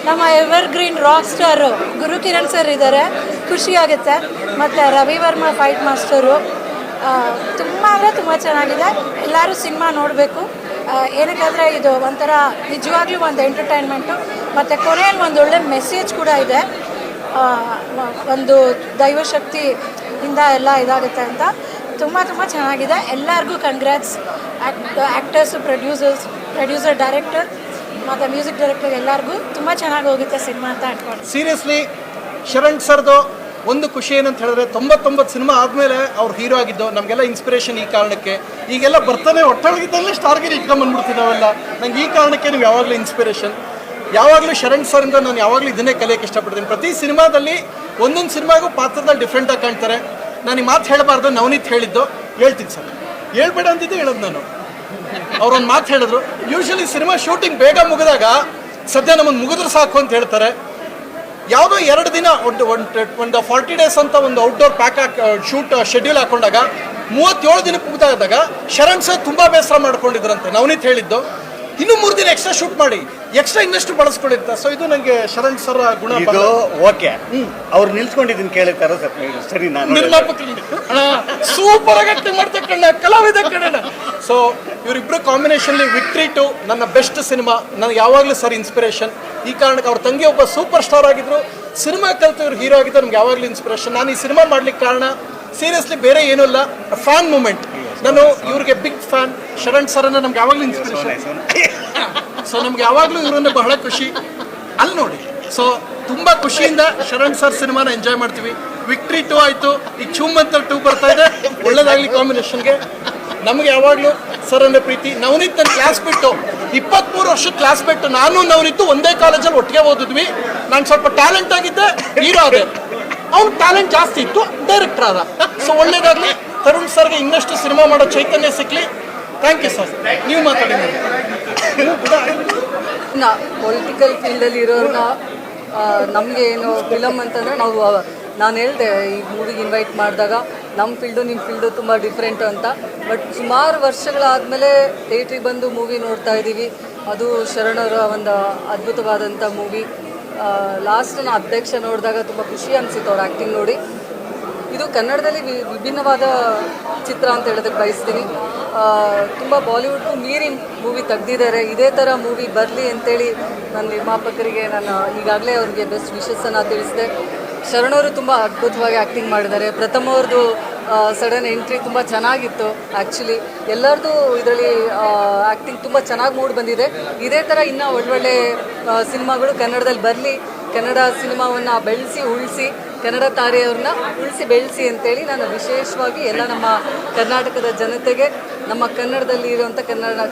ನಮ್ಮ ಎವರ್ಗ್ರೀನ್ ರಾಕ್ ಸ್ಟಾರು ಗುರು ಕಿರಣ್ ಸರ್ ಇದ್ದಾರೆ, ಖುಷಿಯಾಗುತ್ತೆ. ಮತ್ತು ರವಿ ವರ್ಮಾ ಫೈಟ್ ಮಾಸ್ಟರು ತುಂಬ ಅಂದರೆ ತುಂಬ ಚೆನ್ನಾಗಿದೆ. ಎಲ್ಲರೂ ಸಿನಿಮಾ ನೋಡಬೇಕು. ಏನಕ್ಕಾದರೆ ಇದು ಒಂಥರ ನಿಜವಾಗ್ಲೂ ಒಂದು ಎಂಟರ್ಟೈನ್ಮೆಂಟು. ಮತ್ತು ಕೊನೆಯಲ್ಲಿ ಒಂದು ಒಳ್ಳೆ ಮೆಸೇಜ್ ಕೂಡ ಇದೆ. ಒಂದು ದೈವಶಕ್ತಿಯಿಂದ ಎಲ್ಲ ಇದಾಗುತ್ತೆ ಅಂತ. ತುಂಬ ಚೆನ್ನಾಗಿದೆ. ಎಲ್ಲರಿಗೂ ಕಂಗ್ರ್ಯಾಟ್ಸ್. ಆ್ಯಕ್ಟರ್ಸು, ಪ್ರೊಡ್ಯೂಸರ್, ಡೈರೆಕ್ಟರ್ ಮತ್ತು ಮ್ಯೂಸಿಕ್ ಡೈರೆಕ್ಟರ್ ಎಲ್ಲರಿಗೂ ತುಂಬ ಚೆನ್ನಾಗಿ ಹೋಗುತ್ತೆ ಸಿನಿಮಾ ಅಂತ ಅನ್ಕೊಂಡು. ಸೀರಿಯಸ್ಲಿ ಶರಣ್ ಸರ್ದು ಒಂದು ಖುಷಿ ಏನಂತ ಹೇಳಿದ್ರೆ, 99 ಸಿನಿಮಾ ಆದಮೇಲೆ ಅವ್ರು ಹೀರೋ ಆಗಿದ್ದು ನಮಗೆಲ್ಲ ಇನ್ಸ್ಪಿರೇಷನ್. ಈ ಕಾರಣಕ್ಕೆ ಈಗೆಲ್ಲ ಬರ್ತಾನೆ ಒಟ್ಟೊಳಗಿದ್ದಲ್ಲೇ ಸ್ಟಾರ್ಗೆ ಇಟ್ಕೊಂಡ್ಬಂದ್ಬಿಡ್ತೀವಿ ನಾವೆಲ್ಲ. ನಂಗೆ ಈ ಕಾರಣಕ್ಕೆ ನೀವು ಯಾವಾಗಲೂ ಇನ್ಸ್ಪಿರೇಷನ್. ಯಾವಾಗಲೂ ಶರಣ್ ಸರಿಂದ ನಾನು ಯಾವಾಗಲೂ ಇದನ್ನೇ ಕಲಿಯೋಕ್ಕೆ ಇಷ್ಟಪಡ್ತೀನಿ. ಪ್ರತಿ ಸಿನಿಮಾದಲ್ಲಿ ಒಂದೊಂದು ಸಿನಿಮಾಗೂ ಪಾತ್ರದಲ್ಲಿ ಡಿಫ್ರೆಂಟಾಗಿ ಕಾಣ್ತಾರೆ. ನಾನು ಈ ಮಾತು ಹೇಳಬಾರ್ದು, ನವನೀತ್ ಹೇಳಿದ್ದು ಹೇಳ್ತೀನಿ ಸರ್, ಹೇಳ್ಬೇಡ ಅಂತಿದ್ದು ಹೇಳೋದು ನಾನು. ಅವ್ರೊಂದು ಮಾತು ಹೇಳಿದ್ರು, ಯೂಶ್ವಲಿ ಸಿನಿಮಾ ಶೂಟಿಂಗ್ ಬೇಗ ಮುಗಿದಾಗ ಸದ್ಯ ನಮ್ಮನ್ನು ಮುಗಿದ್ರು ಸಾಕು ಅಂತ ಹೇಳ್ತಾರೆ. ಯಾವುದೋ 2 ದಿನ ಒಂದು 40 ಡೇಸ್ ಅಂತ ಒಂದು ಔಟ್ಡೋರ್ ಶೂಟ್ ಶೆಡ್ಯೂಲ್ ಹಾಕೊಂಡಾಗ 37 ದಿನಕ್ಕೆ ಮುಗಿದಾದಾಗ ಶರಣ್ ಸರ್ ತುಂಬ ಬೇಸರ ಮಾಡ್ಕೊಂಡಿದ್ರಂತೆ. ನವನೀತ್ ಹೇಳಿದ್ದು ಇನ್ನೂ 3 ದಿನ ಎಕ್ಸ್ಟ್ರಾ ಶೂಟ್ ಮಾಡಿ, ಎಕ್ಸ್ಟ್ರಾ ಇನ್ನಷ್ಟು ಬಳಸ್ಕೊಂಡಿರ್ತ. ಸೊ ಇದು ನನಗೆ ಶರಣ್ ಸರ್ ಗುಣ. ಇದು ಓಕೆ, ಅವ್ರು ನಿಲ್ಸ್ಕೊಂಡಿದ್ದೀನಿ ಕೇಳಿರ್ತಾರ ಸರಿ. ನಾನು ನಿರ್ಮಾಪಕರಿಗೆ ಸೂಪರ್ ಆಗಿ ಆಕ್ಟಿಂಗ್ ಮಾಡ್ತಾರೆ ಕಣ್ಣ, ಕಲಾವಿದ ಕಣ್ಣ. ಸೊ ಇವರಿಬ್ರು ಕಾಂಬಿನೇಷನ್ ವಿಕ್ಟ್ರಿ 2 ನನ್ನ ಬೆಸ್ಟ್ ಸಿನಿಮಾ. ನನಗೆ ಯಾವಾಗಲೂ ಸರ್ ಇನ್ಸ್ಪಿರೇಷನ್. ಈ ಕಾರಣಕ್ಕೆ ಅವ್ರ ತಂಗಿ ಒಬ್ಬ ಸೂಪರ್ ಸ್ಟಾರ್ ಆಗಿದ್ರು, ಸಿನಿಮಾ ಕಲಿತು ಇವ್ರು ಹೀರೋ ಆಗಿದ್ದು ನಮ್ಗೆ ಯಾವಾಗಲೂ ಇನ್ಸ್ಪಿರೇಷನ್. ನಾನು ಈ ಸಿನಿಮಾ ಮಾಡ್ಲಿಕ್ಕೆ ಕಾರಣ ಸೀರಿಯಸ್ಲಿ ಬೇರೆ ಏನೂ ಇಲ್ಲ, ಫ್ಯಾನ್ ಮೂಮೆಂಟ್. ನಾನು ಇವ್ರಿಗೆ ಬಿಗ್ ಫ್ಯಾನ್. ಶರಣ್ ಸರ್ನ ನಮ್ಗೆ ಯಾವಾಗಲೂ ಇನ್ಸ್ಪಿರೇಷನ್. ಸೊ ನಮ್ಗೆ ಯಾವಾಗಲೂ ಇವರನ್ನ ಬಹಳ ಖುಷಿ. ಅಲ್ಲಿ ನೋಡಿ, ಸೊ ತುಂಬ ಖುಷಿಯಿಂದ ಶರಣ್ ಸರ್ ಸಿನಿಮಾನ ಎಂಜಾಯ್ ಮಾಡ್ತೀವಿ. ವಿಕ್ಟ್ರಿ 2 ಆಯಿತು, ಈಗ ಚೂಮಂತರ್ 2 ಬರ್ತಾ ಇದೆ. ಒಳ್ಳೇದಾಗಲಿ ಕಾಂಬಿನೇಷನ್ಗೆ. ನಮಗೆ ಯಾವಾಗಲೂ ಸರ್ ಅನ್ನೋ ಪ್ರೀತಿ. ನವನೀತ್ ನನ್ನ ಕ್ಲಾಸ್ ಬಿಟ್ಟು 23 ವರ್ಷದ ಕ್ಲಾಸ್ ಬಿಟ್ಟು ನಾನು ನವನೀತ್ ಒಂದೇ ಕಾಲೇಜಲ್ಲಿ ಒಟ್ಟಿಗೆ ಓದಿದ್ವಿ. ನಾನು ಸ್ವಲ್ಪ ಟ್ಯಾಲೆಂಟ್ ಆಗಿದ್ದೆ, ಹೀರೋ ಆದೆ. ಅವ್ನು ಟ್ಯಾಲೆಂಟ್ ಜಾಸ್ತಿ ಇತ್ತು, ಡೈರೆಕ್ಟರ್ ಆದ. ಸೊ ಒಳ್ಳೇದಾಗಲಿ. ತರುಣ್ ಸರ್ಗೆ ಇನ್ನಷ್ಟು ಸಿನಿಮಾ ಮಾಡೋ ಚೈತನ್ಯ ಸಿಕ್ಕಲಿ. Thank you sir. ನೀವು ಮಾತಾಡಿ. ಪೊಲಿಟಿಕಲ್ ಫೀಲ್ಡಲ್ಲಿ ಇರೋರನ್ನ ನಮಗೆ ಏನು ಫಿಲಮ್ ಅಂತಂದರೆ ನಾನು ಹೇಳಿದೆ ಈ ಮೂವಿಗೆ ಇನ್ವೈಟ್ ಮಾಡಿದಾಗ ನಮ್ಮ ಫೀಲ್ಡು ನಿಮ್ಮ ಫೀಲ್ಡು ತುಂಬ ಡಿಫ್ರೆಂಟು ಅಂತ. ಬಟ್ ಸುಮಾರು ವರ್ಷಗಳಾದಮೇಲೆ ಥಿಯೇಟ್ರಿಗೆ ಬಂದು ಮೂವಿ ನೋಡ್ತಾ ಇದ್ದೀವಿ. ಅದು ಶರಣರ ಒಂದು ಅದ್ಭುತವಾದಂಥ ಮೂವಿ. ಲಾಸ್ಟ್ ನಾನು ಅಧ್ಯಕ್ಷ ನೋಡಿದಾಗ ತುಂಬ ಖುಷಿ ಅನಿಸಿತ್ತು ಅವ್ರ ಆ್ಯಕ್ಟಿಂಗ್ ನೋಡಿ. ಇದು ಕನ್ನಡದಲ್ಲಿ ವಿಭಿನ್ನವಾದ ಚಿತ್ರ ಅಂತ ಹೇಳೋದಕ್ಕೆ ಬಯಸ್ತೀನಿ. ತುಂಬ ಬಾಲಿವುಡ್ಗೂ ಮೀರಿನ ಮೂವಿ ತೆಗ್ದಿದ್ದಾರೆ. ಇದೇ ಥರ ಮೂವಿ ಬರಲಿ ಅಂತೇಳಿ ನನ್ನ ನಿರ್ಮಾಪಕರಿಗೆ ನಾನು ಈಗಾಗಲೇ ಅವ್ರಿಗೆ ಬೆಸ್ಟ್ ವಿಶಸ್ಸನ್ನು ತಿಳಿಸಿದೆ. ಶರಣವರು ತುಂಬ ಅದ್ಭುತವಾಗಿ ಆ್ಯಕ್ಟಿಂಗ್ ಮಾಡಿದ್ದಾರೆ. ಪ್ರಥಮ ಅವ್ರದ್ದು ಸಡನ್ ಎಂಟ್ರಿ ತುಂಬ ಚೆನ್ನಾಗಿತ್ತು. ಆ್ಯಕ್ಚುಲಿ ಎಲ್ಲರದ್ದು ಇದರಲ್ಲಿ ಆ್ಯಕ್ಟಿಂಗ್ ತುಂಬ ಚೆನ್ನಾಗಿ ಮೂಡಿ ಬಂದಿದೆ. ಇದೇ ಥರ ಇನ್ನೂ ಒಳ್ಳೊಳ್ಳೆ ಸಿನಿಮಾಗಳು ಕನ್ನಡದಲ್ಲಿ ಬರಲಿ. ಕನ್ನಡ ಸಿನಿಮಾವನ್ನು ಬೆಳೆಸಿ ಉಳಿಸಿ, ಕನ್ನಡ ತಾರೆಯವ್ರನ್ನ ಉಳಿಸಿ ಬೆಳೆಸಿ ಅಂತೇಳಿ ನಾನು ವಿಶೇಷವಾಗಿ ಎಲ್ಲ ನಮ್ಮ ಕರ್ನಾಟಕದ ಜನತೆಗೆ, ನಮ್ಮ ಕನ್ನಡದಲ್ಲಿ ಇರುವಂಥ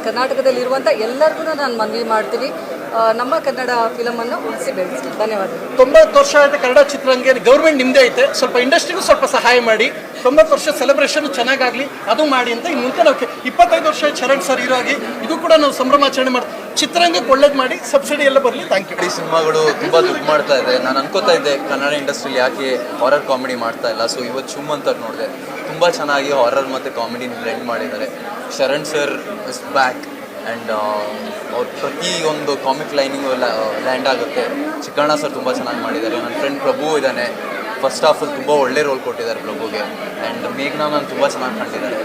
ಕರ್ನಾಟಕದಲ್ಲಿರುವಂಥ ಎಲ್ಲರಿಗೂ ನಾನು ಮನವಿ ಮಾಡ್ತೀನಿ, ನಮ್ಮ ಕನ್ನಡ ಫಿಲಮನ್ನು ಉಳಿಸಿ ಬೆಳೆಸಿ. ಧನ್ಯವಾದಗಳು. 90 ವರ್ಷ ಆಯ್ತು ಕನ್ನಡ ಚಿತ್ರರಂಗ. ಗೌರ್ಮೆಂಟ್ ನಿಮ್ಮದೇ ಐತೆ, ಸ್ವಲ್ಪ ಇಂಡಸ್ಟ್ರಿಗೂ ಸ್ವಲ್ಪ ಸಹಾಯ ಮಾಡಿ. 90 ವರ್ಷ ಸೆಲೆಬ್ರೇಷನ್ ಚೆನ್ನಾಗಾಗಲಿ, ಅದು ಮಾಡಿ ಅಂತ. ಇನ್ನು ಮುಂದೆ ನಾವು 25 ವರ್ಷ ಶರಣ್ ಸರ್ ಹೀರೋ ಆಗಿ ಇದು ಕೂಡ ನಾವು ಸಂಭ್ರಮಾಚರಣೆ ಮಾಡ್ತೀವಿ. ಚಿತ್ರರಂಗಕ್ಕೆ ಒಳ್ಳೇದು ಮಾಡಿ, ಸಬ್ಸಿಡಿ ಎಲ್ಲ ಬರಲಿ. Thank you. ಈ ಸಿನಿಮಾಗಳು ತುಂಬ ದುಡ್ಡು ಮಾಡ್ತಾ ಇದೆ. ನಾನು ಅನ್ಕೋತಾ ಇದ್ದೆ ಕನ್ನಡ ಇಂಡಸ್ಟ್ರಿಲಿ ಯಾಕೆ ಹಾರರ್ ಕಾಮಿಡಿ ಮಾಡ್ತಾ ಇಲ್ಲ. ಸೊ ಇವತ್ತು ಚೂಮಂತರ್ ನೋಡಿದೆ, ತುಂಬ ಚೆನ್ನಾಗಿ ಹಾರರ್ ಮತ್ತು ಕಾಮಿಡಿನ ಬ್ಲೆಂಡ್ ಮಾಡಿದ್ದಾರೆ. Sharan sir is back and ಅವ್ರ ಪ್ರತಿಯೊಂದು ಕಾಮಿಕ್ ಲೈನಿಂಗು ಲ್ಯಾಂಡ್ ಆಗುತ್ತೆ. ಚಿಕ್ಕಣ್ಣ ಸರ್ ತುಂಬ ಚೆನ್ನಾಗಿ ಮಾಡಿದ್ದಾರೆ. ನನ್ನ ಫ್ರೆಂಡ್ ಪ್ರಭು ಇದ್ದಾನೆ, ಫಸ್ಟ್ ಹಾಫಲ್ಲಿ ತುಂಬ ಒಳ್ಳೆ ರೋಲ್ ಕೊಟ್ಟಿದ್ದಾರೆ ಪ್ರಭುಗೆ. ಆ್ಯಂಡ್ ಮೇಘ್ನಾ ನಾನು ತುಂಬ ಚೆನ್ನಾಗಿ ಕಂಡಿದ್ದಾರೆ.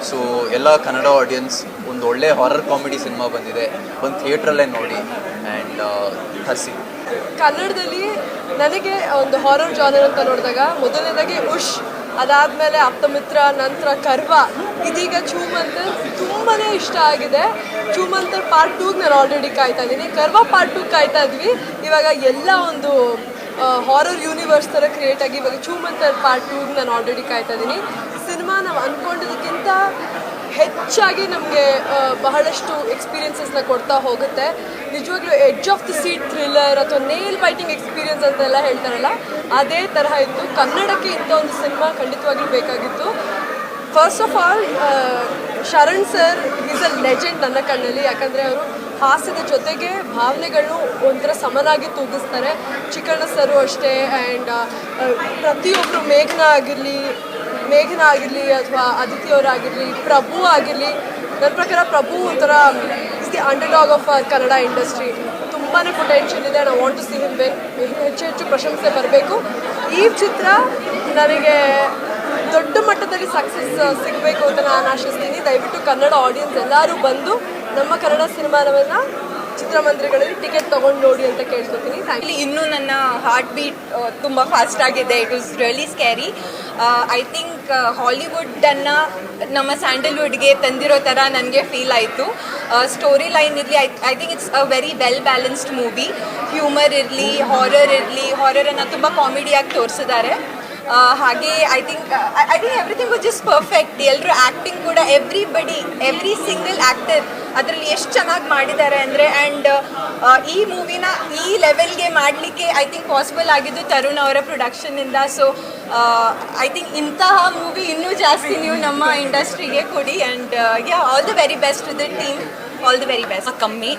ಸೊ ಎಲ್ಲ ಕನ್ನಡ ಆಡಿಯನ್ಸ್ ಒಂದು ಒಳ್ಳೆ ಹಾರರ್ ಕಾಮಿಡಿ ಸಿನಿಮಾ ಬಂದಿದೆ, ಒಂದು ಥಿಯೇಟ್ರಲ್ಲೇ ನೋಡಿ ಆ್ಯಂಡ್ ಹಸಿ. ಕನ್ನಡದಲ್ಲಿ ನನಗೆ ಒಂದು ಹಾರರ್ ಜಾನರ್ ಅಂತ ನೋಡಿದಾಗ ಮೊದಲನೇದಾಗಿ ಉಷ್, ಅದಾದಮೇಲೆ ಆಪ್ತಮಿತ್ರ, ನಂತರ ಕರ್ವ, ಇದೀಗ ಚೂಮಂತರ್ ತುಂಬಾ ಇಷ್ಟ ಆಗಿದೆ. ಚೂಮಂತರ್ ಪಾರ್ಟ್ 2ಗೆ ನಾನು ಆಲ್ರೆಡಿ ಕಾಯ್ತಾ ಇದ್ದೀನಿ. ಕರ್ವ ಪಾರ್ಟ್ 2 ಕಾಯ್ತಾ ಇದ್ವಿ. ಇವಾಗ ಎಲ್ಲ ಒಂದು ಹಾರರ್ ಯೂನಿವರ್ಸ್ ಥರ ಕ್ರಿಯೇಟ್ ಆಗಿ ಇವಾಗ ಚೂಮಂತರ್ ಪಾರ್ಟ್ 2ಗೆ ನಾನು ಆಲ್ರೆಡಿ ಕಾಯ್ತಾ ಇದ್ದೀನಿ. ಸಿನಿಮಾ ನಾವು ಅಂದ್ಕೊಂಡಿದ್ದಕ್ಕಿಂತ ಹೆಚ್ಚಾಗಿ ನಮಗೆ ಬಹಳಷ್ಟು ಎಕ್ಸ್ಪೀರಿಯನ್ಸಸ್ನ ಕೊಡ್ತಾ ಹೋಗುತ್ತೆ. ನಿಜವಾಗ್ಲೂ edge of the seat thriller ಅಥವಾ ನೇಲ್ ಬೈಟಿಂಗ್ ಎಕ್ಸ್ಪೀರಿಯನ್ಸ್ ಅಂತೆಲ್ಲ ಹೇಳ್ತಾರಲ್ಲ, ಅದೇ ತರಹ ಇತ್ತು. ಕನ್ನಡಕ್ಕೆ ಇಂಥ ಒಂದು ಸಿನಿಮಾ ಖಂಡಿತವಾಗ್ಲೂ ಬೇಕಾಗಿತ್ತು. First of all Sharan sir is a legend ನನ್ನ ಕಣ್ಣಲ್ಲಿ. ಯಾಕಂದರೆ ಅವರು ಹಾಸ್ಯದ ಜೊತೆಗೆ ಭಾವನೆಗಳನ್ನು ಒಂಥರ ಸಮನಾಗಿ ತೂಗಿಸ್ತಾರೆ. ಚಿಕ್ಕಣ್ಣ ಸರು ಅಷ್ಟೇ. ಆ್ಯಂಡ್ ಪ್ರತಿಯೊಬ್ಬರು ಮೇಘನಾ ಆಗಿರಲಿ ಅಥವಾ ಅದಿತಿ ಅವರಾಗಿರಲಿ, ಪ್ರಭು ಆಗಿರಲಿ, ನನ್ನ ಪ್ರಕಾರ ಪ್ರಭು ಒಂಥರ is the underdog of our Kannada industry. ತುಂಬಾ ಪೊಟೆನ್ಷಿಯಲ್ ಇದೆ. ನಾವು want to see him when. ಹೆಚ್ಚು ಪ್ರಶಂಸೆ ಬರಬೇಕು. ಈ ಚಿತ್ರ ನನಗೆ ದೊಡ್ಡ ಮಟ್ಟದಲ್ಲಿ ಸಕ್ಸಸ್ ಸಿಗಬೇಕು ಅಂತ ನಾನು ಆಶಿಸ್ತೀನಿ. ದಯವಿಟ್ಟು ಕನ್ನಡ ಆಡಿಯನ್ಸ್ ಎಲ್ಲರೂ ಬಂದು ನಮ್ಮ ಕನ್ನಡ ಸಿನಿಮಾವನ್ನು ಚಿತ್ರಮಂದಿರಗಳಲ್ಲಿ ಟಿಕೆಟ್ ತೊಗೊಂಡು ನೋಡಿ ಅಂತ ಕೇಳ್ಕೊತೀನಿ. ಇನ್ನೂ ನನ್ನ ಹಾರ್ಟ್ ಬೀಟ್ ತುಂಬ ಫಾಸ್ಟ್ ಆಗಿದೆ. It was really scary. I think ಹಾಲಿವುಡ್ಡನ್ನು ನಮ್ಮ ಸ್ಯಾಂಡಲ್ವುಡ್ಗೆ ತಂದಿರೋ ಥರ ನನಗೆ ಫೀಲ್ ಆಯಿತು. ಸ್ಟೋರಿ ಲೈನ್ ಇರಲಿ, I think it's a very well balanced movie. Humour ಇರಲಿ, ಹಾರರನ್ನು ತುಂಬ ಕಾಮಿಡಿಯಾಗಿ ತೋರಿಸಿದ್ದಾರೆ. ಹಾಗೆ I think everything was just perfect. ಎಲ್ಲರೂ ಆ್ಯಕ್ಟಿಂಗ್ ಕೂಡ ಎವ್ರಿ ಸಿಂಗಲ್ ಆ್ಯಕ್ಟರ್ ಅದರಲ್ಲಿ ಎಷ್ಟು ಚೆನ್ನಾಗಿ ಮಾಡಿದ್ದಾರೆ ಅಂದರೆ. ಆ್ಯಂಡ್ ಈ ಮೂವಿನ ಈ ಲೆವೆಲ್ಗೆ ಮಾಡಲಿಕ್ಕೆ ಐ ಥಿಂಕ್ ಪಾಸಿಬಲ್ ಆಗಿದ್ದು ತರುಣ್ ಅವರ ಪ್ರೊಡಕ್ಷನ್ನಿಂದ. ಸೊ ಐ ಥಿಂಕ್ ಇಂತಹ ಮೂವಿ ಇನ್ನೂ ಜಾಸ್ತಿ ನೀವು ನಮ್ಮ ಇಂಡಸ್ಟ್ರಿಗೆ ಕೊಡಿ. And all the very best to the team. All the very best. ಕಮ್ಮಿ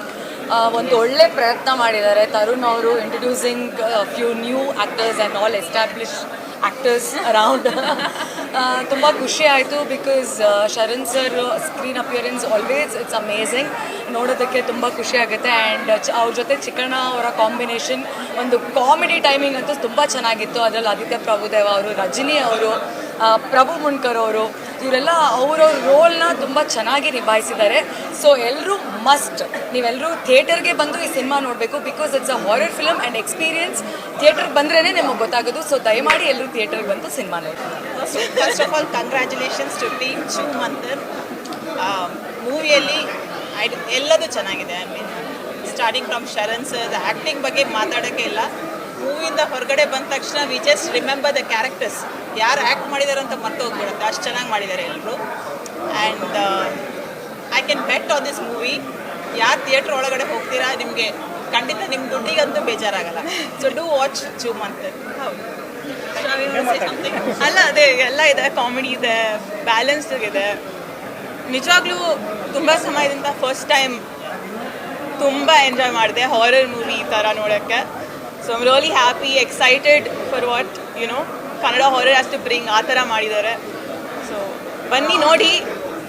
ಒಂದು ಒಳ್ಳೆ ಪ್ರಯತ್ನ ಮಾಡಿದ್ದಾರೆ ತರುಣ್ ಅವರು. Introducing few new actors and all establish actors around. ತುಂಬ ಖುಷಿ ಆಯಿತು because Sharan sir screen appearance always it's amazing. ನೋಡೋದಕ್ಕೆ ತುಂಬ ಖುಷಿ ಆಗುತ್ತೆ. ಆ್ಯಂಡ್ ಅವ್ರ ಜೊತೆ ಚಿಕ್ಕಣ್ಣ ಅವರ ಕಾಂಬಿನೇಷನ್, ಒಂದು ಕಾಮಿಡಿ ಟೈಮಿಂಗ್ ಅಂತೂ ತುಂಬ ಚೆನ್ನಾಗಿತ್ತು. ಅದರಲ್ಲಿ ಆದಿತ್ಯ ಪ್ರಭುದೇವ ಅವರು, ರಜನಿ ಅವರು, ಪ್ರಭು ಮುಣ್ಕರ್ ಅವರು, ಇವರೆಲ್ಲ ಅವರವ್ರ ರೋಲ್ನ ತುಂಬ ಚೆನ್ನಾಗಿ ನಿಭಾಯಿಸಿದ್ದಾರೆ. ಸೊ ಎಲ್ಲರೂ ಮಸ್ಟ್, ನೀವೆಲ್ಲರೂ ಥಿಯೇಟರ್ಗೆ ಬಂದು ಈ ಸಿನಿಮಾ ನೋಡಬೇಕು. Because it's a horror film and experience. ಥಿಯೇಟರ್ಗೆ ಬಂದ್ರೇ ನಿಮಗೆ ಗೊತ್ತಾಗೋದು. ಸೊ ದಯಮಾಡಿ ಎಲ್ಲರೂ ಥಿಯೇಟರ್ಗೆ ಬಂದು ಸಿನಿಮಾ ನೋಡಿ. First of all congratulations to team Choo Mantar. ಮೂವಿಯಲ್ಲಿ ಎಲ್ಲದೂ ಚೆನ್ನಾಗಿದೆ. I mean starting from Sharan sir acting ಬಗ್ಗೆ ಮಾತಾಡೋಕ್ಕೆ ಇಲ್ಲ. ಮೂವಿಯಿಂದ ಹೊರಗಡೆ ಬಂದ ತಕ್ಷಣ we just remember the characters, ಯಾರು ಆ್ಯಕ್ಟ್ ಮಾಡಿದ್ದಾರೆ ಅಂತ ಮರ್ತು ಹೋಗ್ಬಿಡುತ್ತೆ, ಅಷ್ಟು ಚೆನ್ನಾಗಿ ಮಾಡಿದ್ದಾರೆ ಎಲ್ಲರೂ. And I can bet on this movie. ಯಾರು ಥಿಯೇಟ್ರ್ ಒಳಗಡೆ ಹೋಗ್ತೀರಾ ನಿಮಗೆ ಖಂಡಿತ ನಿಮ್ಮ ದುಡ್ಡಿಗಂತೂ ಬೇಜಾರಾಗಲ್ಲ. So do watch Choo Mantar. ಹೌದು, ಅಲ್ಲ ಅದೇ ಎಲ್ಲ ಇದೆ, ಕಾಮಿಡಿ ಇದೆ, ಬ್ಯಾಲೆನ್ಸ್ಡ್ ಇದೆ. ನಿಜವಾಗ್ಲೂ ತುಂಬ ಸಮಯದಿಂದ ಫಸ್ಟ್ ಟೈಮ್ ತುಂಬ ಎಂಜಾಯ್ ಮಾಡಿದೆ ಹಾರರ್ ಮೂವಿ ಈ ಥರ ನೋಡೋಕ್ಕೆ. So I'm really happy, excited for what Kannada horror has to bring, ಆ ಥರ ಮಾಡಿದ್ದಾರೆ. ಸೊ ಬನ್ನಿ ನೋಡಿ,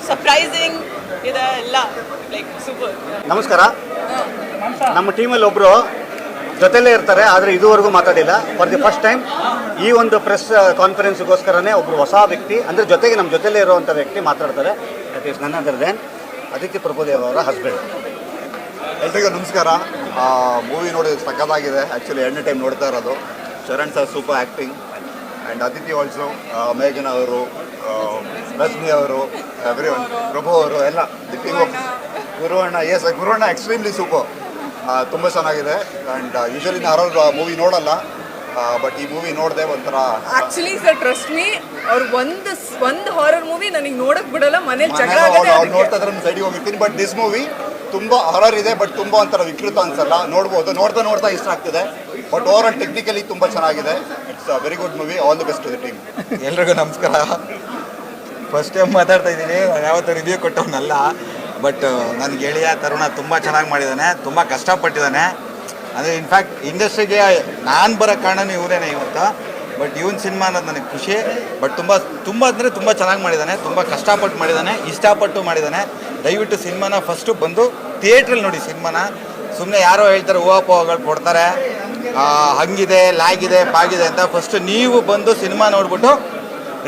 ಸರ್ಪ್ರೈಸಿಂಗ್ ಇದೆ ಎಲ್ಲ, ಲೈಕ್ ಸೂಪರ್. ನಮಸ್ಕಾರ. ನಮ್ಮ ಟೀಮಲ್ಲಿ ಒಬ್ಬರು ಜೊತೆಲೇ ಇರ್ತಾರೆ, ಆದರೆ ಇದುವರೆಗೂ ಮಾತಾಡಿಲ್ಲ. ಫಾರ್ ದಿ ಫಸ್ಟ್ ಟೈಮ್ ಈ ಒಂದು ಪ್ರೆಸ್ ಕಾನ್ಫರೆನ್ಸ್ಗೋಸ್ಕರನೇ ಒಬ್ಬರು ಹೊಸ ವ್ಯಕ್ತಿ, ಅಂದರೆ ಜೊತೆಗೆ ನಮ್ಮ ಜೊತೆಲೇ ಇರುವಂಥ ವ್ಯಕ್ತಿ ಮಾತಾಡ್ತಾರೆ. That is none other than Aditya Prabhudeva ಅವರ ಹಸ್ಬೆಂಡ್. ಎಲ್ರಿಗೂ ನಮಸ್ಕಾರ. ಮೂವಿ ನೋಡಿ ಸಖತ್ತಾಗಿದೆ. ಆ್ಯಕ್ಚುಲಿ ಎರಡನೇ ಟೈಮ್ ನೋಡ್ತಾ ಇರೋದು. Sharan sir super acting and Aditi also, ಮೇಘನಾ ಅವರು, ರಶ್ಮಿ ಅವರು, ಎವ್ರಿ ಒನ್, ಪ್ರಭು ಅವರು, ಎಲ್ಲ the team of Guruvanna. Yes, Guruvanna extremely super, ತುಂಬ ಚೆನ್ನಾಗಿದೆ. ಆ್ಯಂಡ್ ಯೂಶಲಿ ನಾನು ಹಾರರ್ ಮೂವಿ ನೋಡಲ್ಲ, ಬಟ್ ಈ ಮೂವಿ ನೋಡಿದೆ ಒಂಥರ. ಆಕ್ಚುಲಿ ಸರ್ ಟ್ರಸ್ಟ್ ಮೀ, ಅವ್ರು ಒಂದು ಹಾರರ್ ಮೂವಿ ನನಗೆ ನೋಡಕ್ ಬಿಡಲ್ಲ, ಮನೇಲಿ ಜಗಳ ನೋಡ್ತಾ ಇದ್ರೆ ಸೈಡಿಗೆ ಹೋಗಿರ್ತೀನಿ. ಬಟ್ ದಿಸ್ ಮೂವಿ ತುಂಬ ಹಾರರ್ ಇದೆ, ಬಟ್ ತುಂಬ ಒಂಥರ ವಿಕೃತ ಅನ್ಸಲ್ಲ, ನೋಡ್ಬೋದು. ನೋಡ್ತಾ ಇಷ್ಟ ಆಗ್ತಿದೆ. ಬಟ್ ಓವರ್ ಆಲ್ ಟೆಕ್ನಿಕಲಿ ತುಂಬ ಚೆನ್ನಾಗಿದೆ. It's a very good movie. All the best to the team. ಎಲ್ರಿಗೂ ನಮಸ್ಕಾರ. ಫಸ್ಟ್ ಟೈಮ್ ಮಾತಾಡ್ತಾ ಇದ್ದೀನಿ, ಯಾವತ್ತೂ ರಿವ್ಯೂ ಕೊಟ್ಟವನಲ್ಲ. ಬಟ್ ನನ್ನ ಗೆಳೆಯ ತರುಣ ತುಂಬ ಚೆನ್ನಾಗಿ ಮಾಡಿದ್ದಾನೆ, ತುಂಬ ಕಷ್ಟಪಟ್ಟಿದ್ದಾನೆ. ಅಂದರೆ ಇನ್ಫ್ಯಾಕ್ಟ್ ಇಂಡಸ್ಟ್ರಿಗೆ ನಾನು ಬರೋ ಕಾರಣನೂ ಇವರೇನೆ ಇವತ್ತು. ಬಟ್ ಇವನ್ ಸಿನಿಮಾ ಅನ್ನೋದು ನನಗೆ ಖುಷಿ. ಬಟ್ ತುಂಬ ಅಂದರೆ ತುಂಬ ಚೆನ್ನಾಗಿ ಮಾಡಿದ್ದಾನೆ, ತುಂಬ ಕಷ್ಟಪಟ್ಟು ಮಾಡಿದ್ದಾನೆ, ಇಷ್ಟಪಟ್ಟು ಮಾಡಿದ್ದಾನೆ. ದಯವಿಟ್ಟು ಸಿನಿಮಾನ ಫಸ್ಟು ಬಂದು ಥಿಯೇಟ್ರಲ್ಲಿ ನೋಡಿ ಸಿನಿಮಾನ. ಸುಮ್ಮನೆ ಯಾರೋ ಹೇಳ್ತಾರೆ ಹೂವಪ್ಪಗಳು ಕೊಡ್ತಾರೆ, ಹಂಗಿದೆ, ಲ್ಯಾಗಿದೆ, ಪಾಗಿದೆ ಅಂತ. ಫಸ್ಟು ನೀವು ಬಂದು ಸಿನಿಮಾ ನೋಡ್ಬಿಟ್ಟು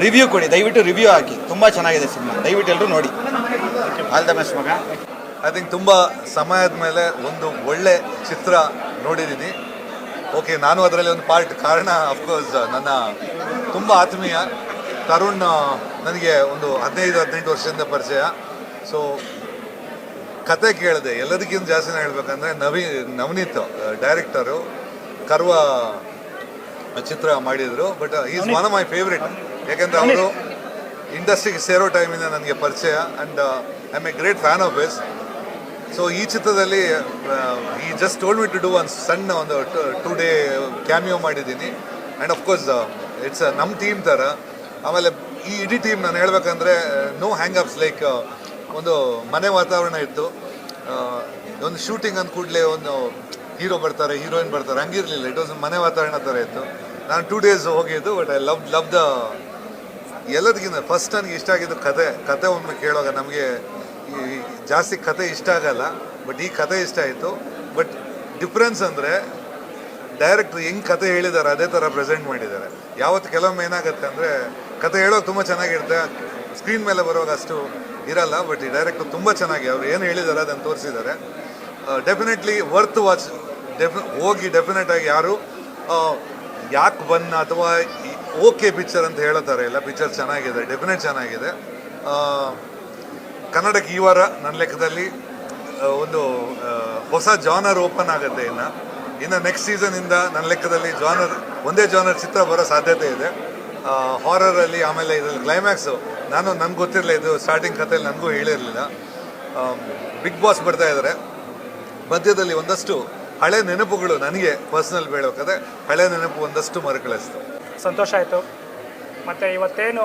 ರಿವ್ಯೂ ಕೊಡಿ, ದಯವಿಟ್ಟು ರಿವ್ಯೂ ಹಾಕಿ. ತುಂಬ ಚೆನ್ನಾಗಿದೆ ಸಿನಿಮಾ, ದಯವಿಟ್ಟು ಎಲ್ಲರೂ ನೋಡಿ. ಆಲ್ ದ ಬೆಸ್ಟ್ ಮಗ. ಐ ಥಿಂಕ್ ತುಂಬ ಸಮಯದ ಮೇಲೆ ಒಂದು ಒಳ್ಳೆ ಚಿತ್ರ ನೋಡಿದ್ದೀನಿ. ಓಕೆ, ನಾನು ಅದರಲ್ಲಿ ಒಂದು ಪಾರ್ಟ್. ಕಾರಣ ಅಫ್ಕೋರ್ಸ್ ನನ್ನ ತುಂಬ ಆತ್ಮೀಯ ತರುಣ್ ನನಗೆ ಒಂದು 15-18 ವರ್ಷದಿಂದ ಪರಿಚಯ. ಸೊ ಕತೆ ಕೇಳಿದೆ. ಎಲ್ಲದಕ್ಕಿಂತ ಜಾಸ್ತಿನ ಹೇಳ್ಬೇಕಂದ್ರೆ ನವನೀತ್ ಡೈರೆಕ್ಟರು ಕರ್ವ ಚಿತ್ರ ಮಾಡಿದರು. But is one of my favourite. ಯಾಕೆಂದರೆ ಅವರು ಇಂಡಸ್ಟ್ರಿಗೆ ಸೇರೋ ಟೈಮಿಂದ ನನಗೆ ಪರಿಚಯ. And I am a great fan of his. So ಈ ಚಿತ್ರದಲ್ಲಿ ಈ just told me to do ಒಂದು ಸಣ್ಣ ಒಂದು 2 ಡೇ ಕ್ಯಾಮಿಯೋ ಮಾಡಿದ್ದೀನಿ. ಆ್ಯಂಡ್ ಅಫ್ಕೋರ್ಸ್ ಇಟ್ಸ್ ನಮ್ಮ ಟೀಮ್ ಥರ. ಆಮೇಲೆ ಈ ಇಡೀ ಟೀಮ್ ನಾನು ಹೇಳ್ಬೇಕಂದ್ರೆ ನೋ ಹ್ಯಾಂಗ್ ಅಪ್ಸ್. ಲೈಕ್ ಒಂದು ಮನೆ ವಾತಾವರಣ ಇತ್ತು. ಒಂದು ಶೂಟಿಂಗ್ ಅಂದ ಕೂಡಲೇ ಒಂದು ಹೀರೋ ಬರ್ತಾರೆ, ಹೀರೋಯಿನ್ ಬರ್ತಾರೆ, ಹಂಗಿರಲಿಲ್ಲ. ಇಟ್ ವಾಸ್ ಮನೆ ವಾತಾವರಣ ಥರ ಇತ್ತು. ನಾನು 2 ಡೇಸ್ ಹೋಗಿದ್ದು. ಬಟ್ ಐ ಲವ್ ದ ಎಲ್ಲದಕ್ಕಿಂತ ಫಸ್ಟ್ ನನಗೆ ಇಷ್ಟ ಆಗಿದ್ದು ಕತೆ ಒಮ್ಮೆ ಕೇಳುವಾಗ ನಮಗೆ ಜಾಸ್ತಿ ಕತೆ ಇಷ್ಟ ಆಗಲ್ಲ. ಬಟ್ ಈ ಕತೆ ಇಷ್ಟ ಆಯಿತು. ಬಟ್ ಡಿಫ್ರೆನ್ಸ್ ಅಂದರೆ ಡೈರೆಕ್ಟ್ರ್ ಹೆಂಗೆ ಕತೆ ಹೇಳಿದ್ದಾರೆ ಅದೇ ಥರ ಪ್ರೆಸೆಂಟ್ ಮಾಡಿದ್ದಾರೆ. ಯಾವತ್ತು ಕೆಲವೊಮ್ಮೆ ಏನಾಗುತ್ತೆ ಅಂದರೆ ಕತೆ ಹೇಳೋಕೆ ತುಂಬ ಚೆನ್ನಾಗಿರುತ್ತೆ, ಸ್ಕ್ರೀನ್ ಮೇಲೆ ಬರುವಾಗ ಅಷ್ಟು ಇರಲ್ಲ. ಬಟ್ ಈ ಡೈರೆಕ್ಟ್ರು ತುಂಬ ಚೆನ್ನಾಗಿ ಅವ್ರು ಏನು ಹೇಳಿದ್ದಾರೆ ಅದನ್ನು ತೋರಿಸಿದ್ದಾರೆ. Definitely worth watch. ಹೋಗಿ ಡೆಫಿನೆಟಾಗಿ ಯಾರು ಯಾಕೆ ಬನ್ನ ಅಥವಾ ಓಕೆ ಪಿಕ್ಚರ್ ಅಂತ ಹೇಳ್ತಾರೆ ಇಲ್ಲ, ಪಿಕ್ಚರ್ ಚೆನ್ನಾಗಿದೆ, ಡೆಫಿನೆಟ್ ಚೆನ್ನಾಗಿದೆ. ಕನ್ನಡಕ್ಕೆ ಈ ವಾರ ನನ್ನ ಲೆಕ್ಕದಲ್ಲಿ ಒಂದು ಹೊಸ ಜಾನರ್ ಓಪನ್ ಆಗುತ್ತೆ. ಇನ್ನು ನೆಕ್ಸ್ಟ್ ಸೀಸನಿಂದ ನನ್ನ ಲೆಕ್ಕದಲ್ಲಿ ಒಂದೇ ಜಾನರ್ ಚಿತ್ರ ಬರೋ ಸಾಧ್ಯತೆ ಇದೆ ಹಾರರಲ್ಲಿ. ಆಮೇಲೆ ಇದರಲ್ಲಿ ಕ್ಲೈಮ್ಯಾಕ್ಸು ನನಗೆ ಗೊತ್ತಿರಲಿಲ್ಲ, ಇದು ಸ್ಟಾರ್ಟಿಂಗ್ ಕಥೆಯಲ್ಲಿ ನನಗೂ ಹೇಳಿರಲಿಲ್ಲ. ಬಿಗ್ ಬಾಸ್ ಬರ್ತಾ ಇದ್ದಾರೆ. ಮಧ್ಯದಲ್ಲಿ ಒಂದಷ್ಟು ಹಳೆ ನೆನಪುಗಳು ನನಗೆ ಪರ್ಸ್ನಲ್ ಬೇಡಬೇಕಾದ್ರೆ ಹಳೆ ನೆನಪು ಒಂದಷ್ಟು ಮರುಕಳಿಸ್ತು. ಸಂತೋಷ ಆಯಿತು. ಮತ್ತು ಇವತ್ತೇನು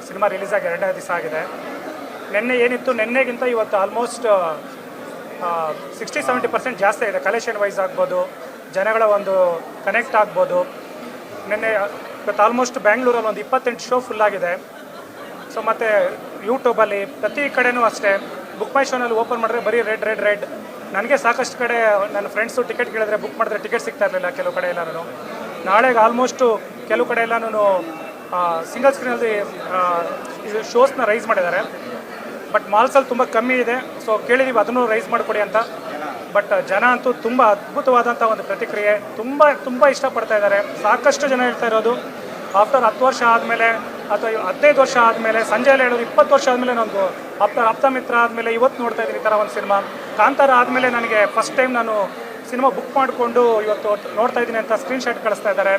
ಸಿನಿಮಾ ರಿಲೀಸ್ ಆಗಿ 2ನೇ ದಿವಸ ಆಗಿದೆ. ನಿನ್ನೆ ಏನಿತ್ತು, ನಿನ್ನೆಗಿಂತ ಇವತ್ತು ಆಲ್ಮೋಸ್ಟ್ 60-70% ಜಾಸ್ತಿ ಇದೆ. ಕಲೆಕ್ಷನ್ ವೈಸ್ ಆಗ್ಬೋದು, ಜನಗಳ ಒಂದು ಕನೆಕ್ಟ್ ಆಗ್ಬೋದು. ನಿನ್ನೆ ಇವತ್ತು ಆಲ್ಮೋಸ್ಟ್ ಬ್ಯಾಂಗ್ಳೂರಲ್ಲಿ ಒಂದು 28 ಶೋ ಫುಲ್ ಆಗಿದೆ. ಸೊ ಮತ್ತು ಯೂಟ್ಯೂಬಲ್ಲಿ ಪ್ರತಿ ಕಡೆನೂ ಅಷ್ಟೇ ಬುಕ್ ಮೈ ಶೋನಲ್ಲಿ ಓಪನ್ ಮಾಡಿದ್ರೆ ಬರೀ ರೆಡ್. ನನಗೆ ಸಾಕಷ್ಟು ಕಡೆ ನನ್ನ ಫ್ರೆಂಡ್ಸು ಟಿಕೆಟ್ ಕೇಳಿದ್ರೆ ಬುಕ್ ಮಾಡಿದ್ರೆ ಟಿಕೆಟ್ ಸಿಗ್ತಾ ಇರಲಿಲ್ಲ ಕೆಲವು ಕಡೆ ಎಲ್ಲನೂ. ನಾಳೆಗೆ ಆಲ್ಮೋಸ್ಟು ಕೆಲವು ಕಡೆ ಎಲ್ಲನೂ ಸಿಂಗಲ್ ಸ್ಕ್ರೀನಲ್ಲಿ ಶೋಸ್ನ ರೈಸ್ ಮಾಡಿದ್ದಾರೆ. ಬಟ್ ಮಾಲ್ಸಲ್ಲಿ ತುಂಬ ಕಮ್ಮಿ ಇದೆ. ಸೊ ಕೇಳಿದ್ದೀವಿ ಅದನ್ನು ರೈಸ್ ಮಾಡಿಕೊಡಿ ಅಂತ. ಬಟ್ ಜನ ಅಂತೂ ತುಂಬ ಅದ್ಭುತವಾದಂಥ ಒಂದು ಪ್ರತಿಕ್ರಿಯೆ, ತುಂಬ ಇಷ್ಟಪಡ್ತಾ ಇದ್ದಾರೆ. ಸಾಕಷ್ಟು ಜನ ಹೇಳ್ತಾ ಇರೋದು ಆಫ್ಟರ್ 10 ವರ್ಷ ಆದಮೇಲೆ ಅಥವಾ 15 ವರ್ಷ ಆದಮೇಲೆ, ಸಂಜೆಯಲ್ಲಿ ಹೇಳೋದು 20 ವರ್ಷ ಆದಮೇಲೆ ನನಗೂ ಆಪ್ತಮಿತ್ರ ಆದಮೇಲೆ ಇವತ್ತು ನೋಡ್ತಾ ಇದ್ದೀನಿ ಈ ಥರ ಒಂದು ಸಿನಿಮಾ. ಕಾಂತಾರ ಆದಮೇಲೆ ನನಗೆ ಫಸ್ಟ್ ಟೈಮ್ ನಾನು ಸಿನಿಮಾ ಬುಕ್ ಮಾಡಿಕೊಂಡು ಇವತ್ತು ನೋಡ್ತಾ ಇದ್ದೀನಿ ಅಂತ ಸ್ಕ್ರೀನ್ಶಾಟ್ ಕಳಿಸ್ತಾ ಇದ್ದಾರೆ.